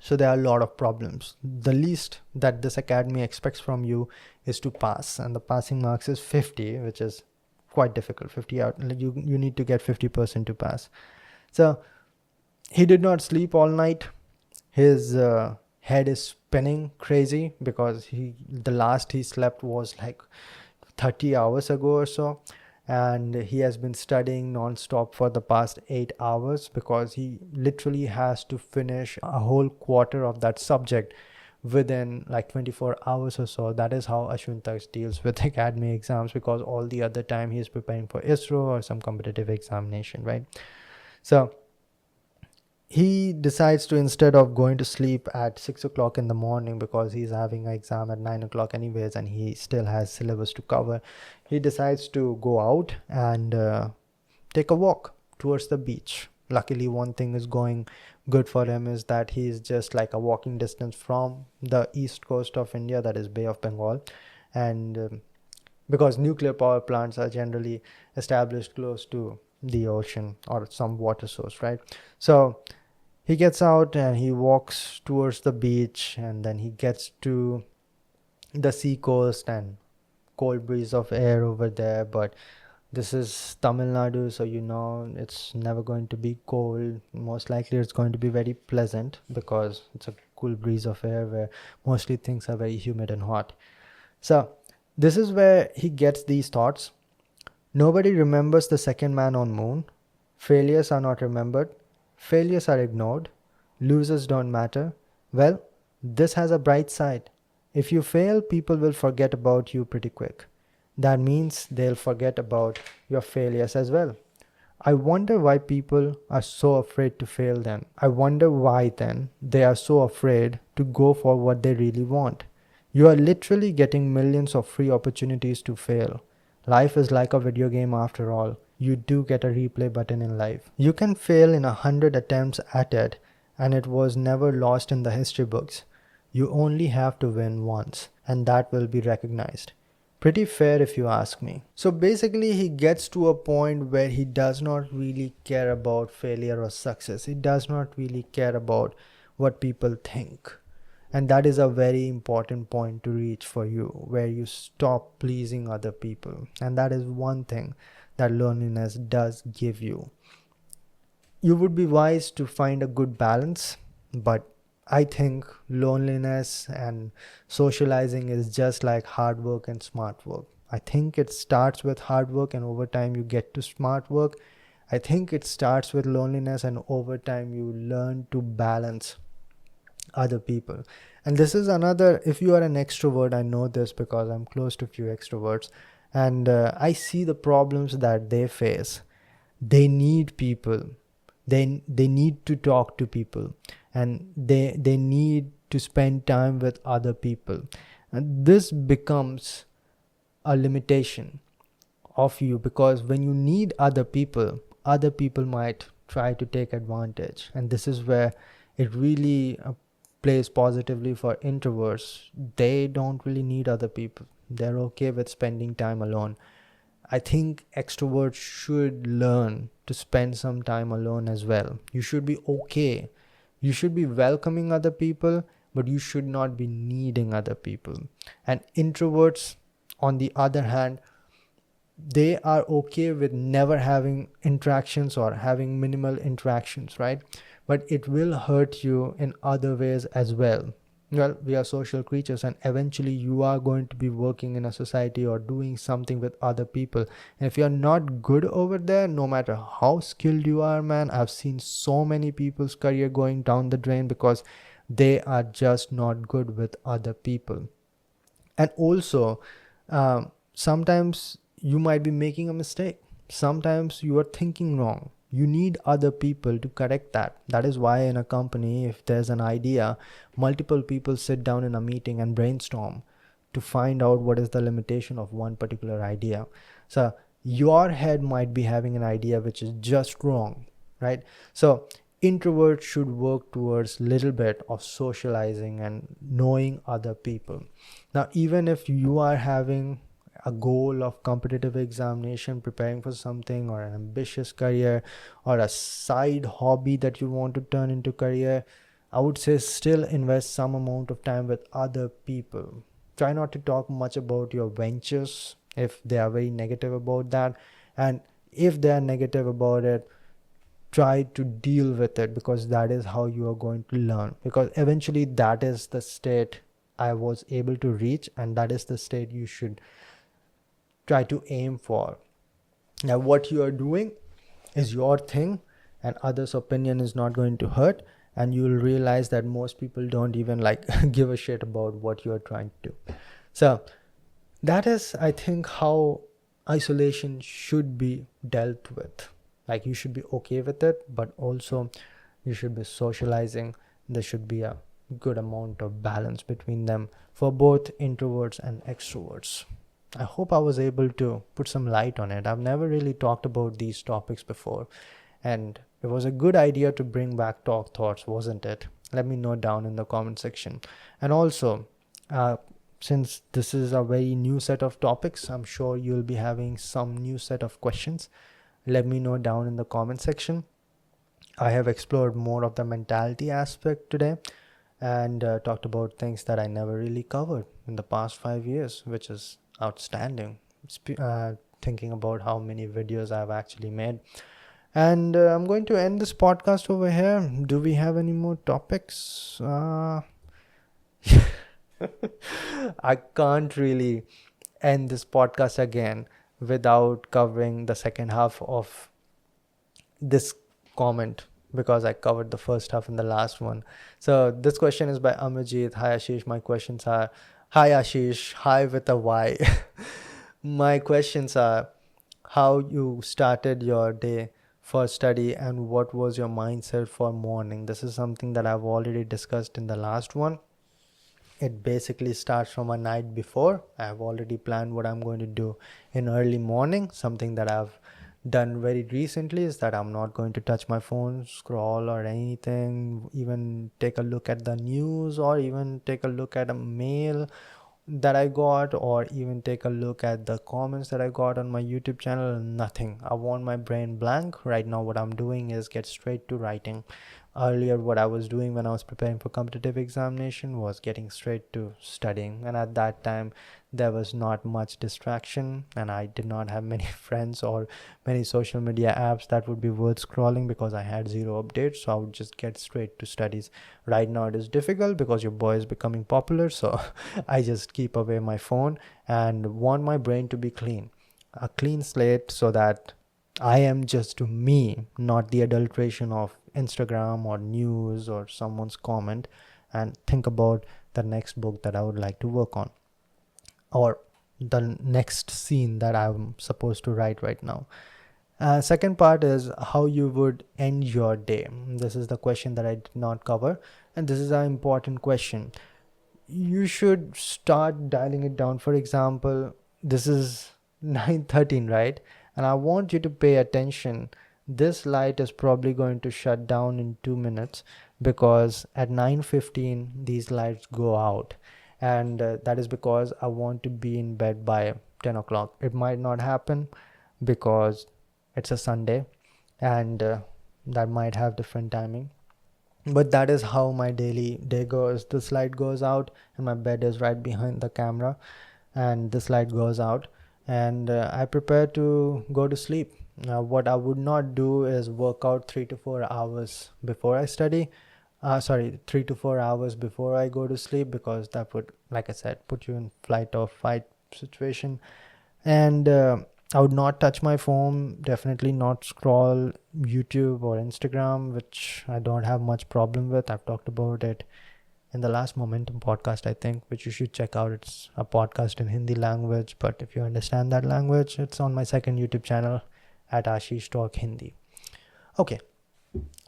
So there are a lot of problems. The least that this academy expects from you is to pass, and the passing marks is 50, which is quite difficult. 50 out, you need to get 50% to pass. So he did not sleep all night. His head is spinning crazy, because the last he slept was like 30 hours ago or so, and he has been studying non-stop for the past 8 hours, because he literally has to finish a whole quarter of that subject within like 24 hours or so. That is how Ashwin deals with academy exams, because all the other time he is preparing for ISRO or some competitive examination, right? So he decides to, instead of going to sleep at 6 o'clock in the morning, because he's having an exam at 9 o'clock anyways and he still has syllabus to cover, he decides to go out and take a walk towards the beach. Luckily, one thing is going good for him is that he's just like a walking distance from the east coast of India, that is Bay of Bengal. And because nuclear power plants are generally established close to the ocean or some water source, right? So he gets out and he walks towards the beach, and then he gets to the sea coast and cold breeze of air over there. But this is Tamil Nadu, so you know it's never going to be cold. Most likely it's going to be very pleasant, because it's a cool breeze of air where mostly things are very humid and hot. So this is where he gets these thoughts. Nobody remembers the second man on moon. Failures are not remembered. Failures are ignored. Losers don't matter. Well, this has a bright side. If you fail, people will forget about you pretty quick. That means they'll forget about your failures as well. I wonder why people are so afraid to fail then. I wonder why then they are so afraid to go for what they really want. You are literally getting millions of free opportunities to fail. Life is like a video game after all. You do get a replay button in life. You can fail in 100 attempts at it, and it was never lost in the history books. You only have to win once, and that will be recognized. Pretty fair if you ask me. So basically he gets to a point where he does not really care about failure or success. He does not really care about what people think. And that is a very important point to reach for you, where you stop pleasing other people. And that is one thing that loneliness does give you. You would be wise to find a good balance, but I think loneliness and socializing is just like hard work and smart work. I think it starts with hard work and over time you get to smart work. I think it starts with loneliness and over time you learn to balance other people. And this is another, if you are an extrovert, I know this because I'm close to few extroverts, and I see the problems that they face. They need people, they need to talk to people, and they need to spend time with other people, and this becomes a limitation of you, because when you need other people might try to take advantage. And this is where it really plays positively for introverts. They don't really need other people, they're okay with spending time alone. I think extroverts should learn to spend some time alone as well. You should be okay. You should be welcoming other people, but you should not be needing other people. And introverts, on the other hand, they are okay with never having interactions or having minimal interactions, right? But it will hurt you in other ways as well. Well, we are social creatures, and eventually you are going to be working in a society or doing something with other people. And if you're not good over there, no matter how skilled you are, man, I've seen so many people's career going down the drain because they are just not good with other people. And also, sometimes you might be making a mistake. Sometimes you are thinking wrong. You need other people to correct that. That is why in a company, if there's an idea, multiple people sit down in a meeting and brainstorm to find out what is the limitation of one particular idea. So your head might be having an idea which is just wrong, right? So introverts should work towards little bit of socializing and knowing other people. Now, even if you are having a goal of competitive examination, preparing for something, or an ambitious career, or a side hobby that you want to turn into career, I would say still invest some amount of time with other people. Try not to talk much about your ventures if they are very negative about that, and if they are negative about it, try to deal with it, because that is how you are going to learn. Because eventually that is the state I was able to reach, and that is the state you should try to aim for. Now, what you are doing is your thing, and others' opinion is not going to hurt, and you will realize that most people don't even like give a shit about what you are trying to do. So that is, I think, how isolation should be dealt with. Like, you should be okay with it, but also you should be socializing. There should be a good amount of balance between them for both introverts and extroverts. I hope I was able to put some light on it. I've never really talked about these topics before, and it was a good idea to bring back talk thoughts, wasn't it? Let me know down in the comment section. And also, since this is a very new set of topics, I'm sure you'll be having some new set of questions. Let me know down in the comment section. I have explored more of the mentality aspect today, and talked about things that I never really covered in the past 5 years, which is outstanding. Thinking about how many videos I've actually made. And I'm going to end this podcast over here. Do we have any more topics? I can't really end this podcast again without covering the second half of this comment, because I covered the first half in the last one. So this question is by Amarjeet. Hi Ashish, my questions are, hi Ashish, hi with a Y. My questions are, how you started your day for study and what was your mindset for morning. This is something that I've already discussed in the last one. It basically starts from a night before. I've already planned what I'm going to do in early morning. Something that I've done very recently is that I'm not going to touch my phone, scroll or anything, even take a look at the news, or even take a look at a mail that I got, or even take a look at the comments that I got on my YouTube channel. Nothing. I want my brain blank. Right now what I'm doing is get straight to writing. Earlier, what I was doing when I was preparing for competitive examination was getting straight to studying, and at that time there was not much distraction, and I did not have many friends or many social media apps that would be worth scrolling because I had zero updates. So I would just get straight to studies. Right now it is difficult because your boy is becoming popular, so I just keep away my phone and want my brain to be clean, a clean slate, so that I am just me, not the adulteration of Instagram or news or someone's comment, and think about the next book that I would like to work on, or the next scene that I'm supposed to write right now. Second part is how you would end your day. This is the question that I did not cover, and this is an important question. You should start dialing it down. For example, this is 9:13, right? And I want you to pay attention. This light is probably going to shut down in 2 minutes, because at 9:15 these lights go out, and that is because I want to be in bed by 10 o'clock. It might not happen because it's a Sunday, and that might have different timing, but that is how my daily day goes. This light goes out and my bed is right behind the camera, and this light goes out, and I prepare to go to sleep. Now what I would not do is work out 3 to 4 hours before I study, 3 to 4 hours before I go to sleep, because that would, like I said, put you in flight or fight situation. And I would not touch my phone, definitely not scroll YouTube or Instagram, which I don't have much problem with. I've talked about it in the last Momentum podcast, I think, which you should check out. It's a podcast in Hindi language, but if you understand that language, it's on my second YouTube channel at Ashish Talk Hindi. Okay,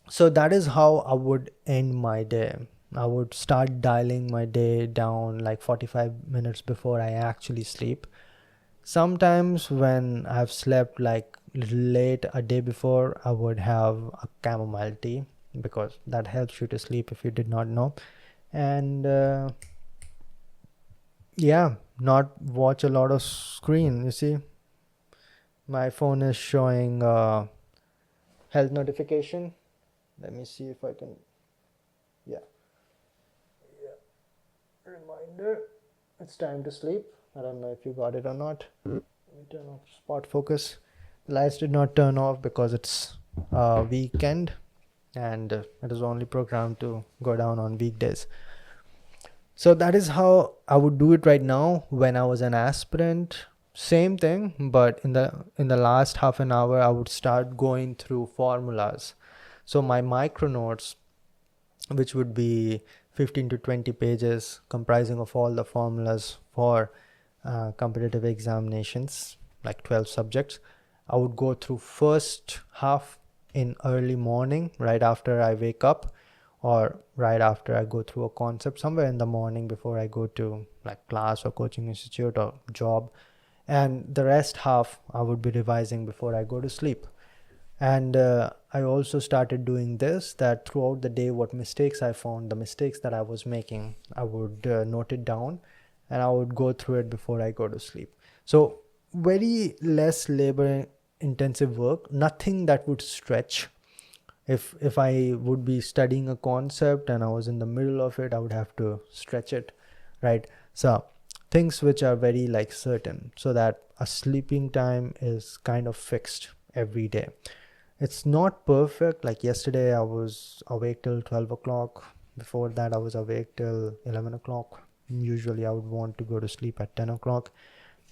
so that is how I would end my day. I would start dialing my day down like 45 minutes before I actually sleep. Sometimes when I've slept like late a day before, I would have a chamomile tea, because that helps you to sleep if you did not know. And yeah, not watch a lot of screen. You see, my phone is showing health notification. Let me see if I can. Yeah. Reminder, it's time to sleep. I don't know if you got it or not. Let me turn off spot focus. The lights did not turn off because it's weekend, and it is only programmed to go down on weekdays. So that is how I would do it right now. When I was an aspirant, same thing, but in the last half an hour I would start going through formulas. So my micro notes, which would be 15 to 20 pages comprising of all the formulas for competitive examinations, like 12 subjects, I would go through first half in early morning, right after I wake up, or right after I go through a concept, somewhere in the morning before I go to like class or coaching institute or job. And the rest half I would be revising before I go to sleep. And I also started doing this, that throughout the day, what mistakes I found, the mistakes that I was making, I would note it down, and I would go through it before I go to sleep. So very less labor intensive work, nothing that would stretch. If I would be studying a concept and I was in the middle of it, I would have to stretch it, right? So things which are very like certain, so that a sleeping time is kind of fixed every day. It's not perfect. Like yesterday I was awake till 12 o'clock. Before that I was awake till 11 o'clock. Usually I would want to go to sleep at 10 o'clock.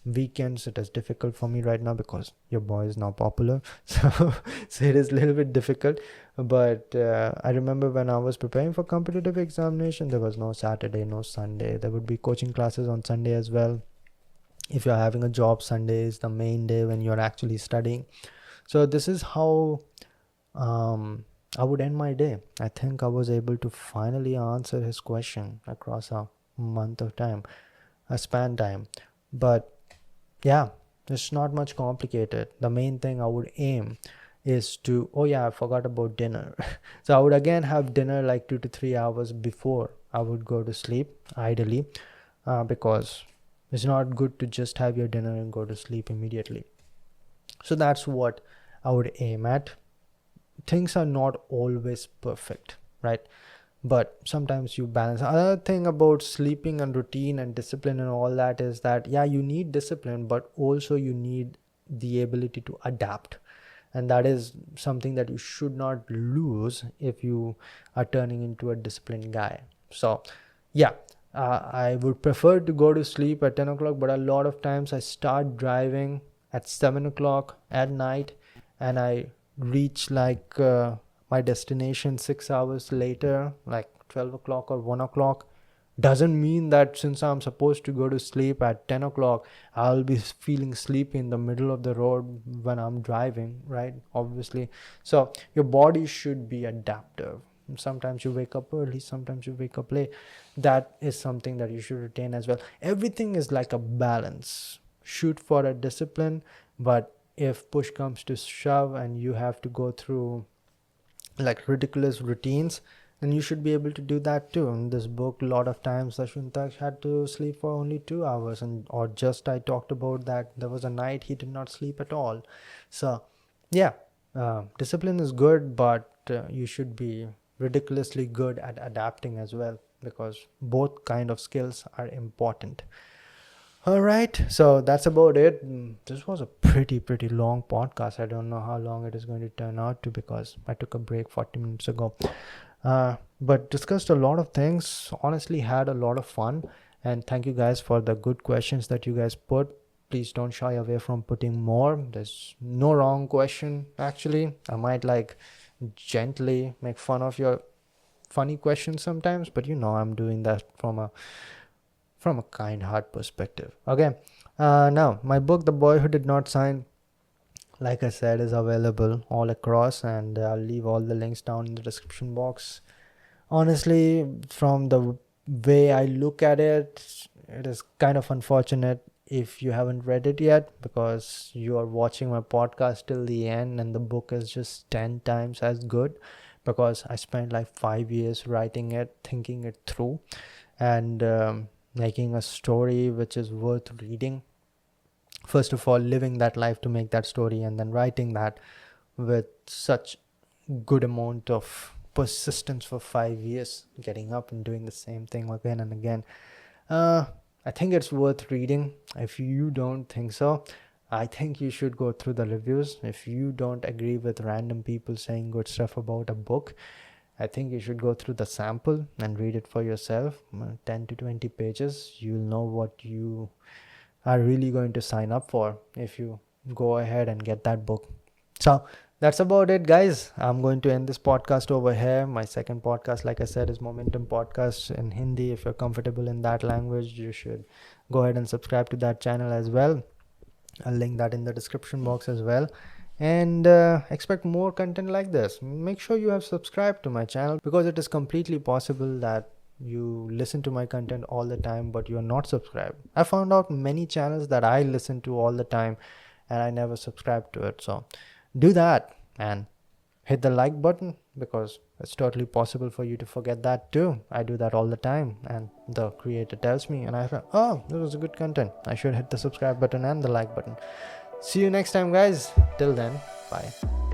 Weekends it is difficult for me right now because your boy is now popular. So it is a little bit difficult. But I remember when I was preparing for competitive examination, there was no Saturday, no Sunday. There would be coaching classes on Sunday as well. If you're having a job, Sunday is the main day when you're actually studying. So this is how I would end my day. I think I was able to finally answer his question across a month of time, a span time. But yeah, it's not much complicated. The main thing I would aim is to, oh yeah, I forgot about dinner. So I would again have dinner like 2 to 3 hours before I would go to sleep, ideally, because it's not good to just have your dinner and go to sleep immediately. So that's what I would aim at. Things are not always perfect. right? But sometimes you balance. Another thing about sleeping and routine and discipline and all that is that, yeah, you need discipline, but also you need the ability to adapt. And that is something that you should not lose if you are turning into a disciplined guy. So yeah, I would prefer to go to sleep at 10 o'clock, but a lot of times I start driving at 7 o'clock at night, and I reach like my destination 6 hours later, like 12 o'clock or 1 o'clock. Doesn't mean that since I'm supposed to go to sleep at 10 o'clock, I'll be feeling sleepy in the middle of the road when I'm driving, right? Obviously. So your body should be adaptive. Sometimes you wake up early, sometimes you wake up late. That is something that you should retain as well. Everything is like a balance. Shoot for a discipline, but if push comes to shove and you have to go through like ridiculous routines, then you should be able to do that too. In this book, a lot of times Ashwintak had to sleep for only 2 hours, and or just I talked about that there was a night he did not sleep at all. So yeah, discipline is good, but you should be ridiculously good at adapting as well, because both kind of skills are important. All right, so that's about it. This was a pretty long podcast. I don't know how long it is going to turn out to, because I took a break 40 minutes ago. But discussed a lot of things. Honestly, had a lot of fun. And thank you guys for the good questions that you guys put. Please don't shy away from putting more. There's no wrong question, actually. I might like gently make fun of your funny questions sometimes, but I'm doing that from a kind heart perspective. Okay. Now my book, The Boy Who Did Not Sign, like I said, is available all across, and I'll leave all the links down in the description box. Honestly, from the way I look at it, it is kind of unfortunate if you haven't read it yet, because you are watching my podcast till the end and the book is just 10 times as good, because I spent like 5 years writing it, thinking it through, and making a story which is worth reading. First of all, living that life to make that story, and then writing that with such good amount of persistence for 5 years, getting up and doing the same thing again and again. I think it's worth reading. If you don't think so, I think you should go through the reviews. If you don't agree with random people saying good stuff about a book, I think you should go through the sample and read it for yourself. 10 to 20 pages. You'll know what you are really going to sign up for if you go ahead and get that book. So that's about it, guys. I'm going to end this podcast over here. My second podcast, like I said, is Momentum Podcast in Hindi. If you're comfortable in that language, you should go ahead and subscribe to that channel as well. I'll link that in the description box as well. And expect more content like this. Make sure you have subscribed to my channel, because it is completely possible that you listen to my content all the time but you're not subscribed. I found out many channels that I listen to all the time and I never subscribe to it. So do that and hit the like button, because it's totally possible for you to forget that too. I do that all the time, and the creator tells me, and I thought, oh, this was a good content, I should hit the subscribe button and the like button. See you next time, guys. Till then, bye.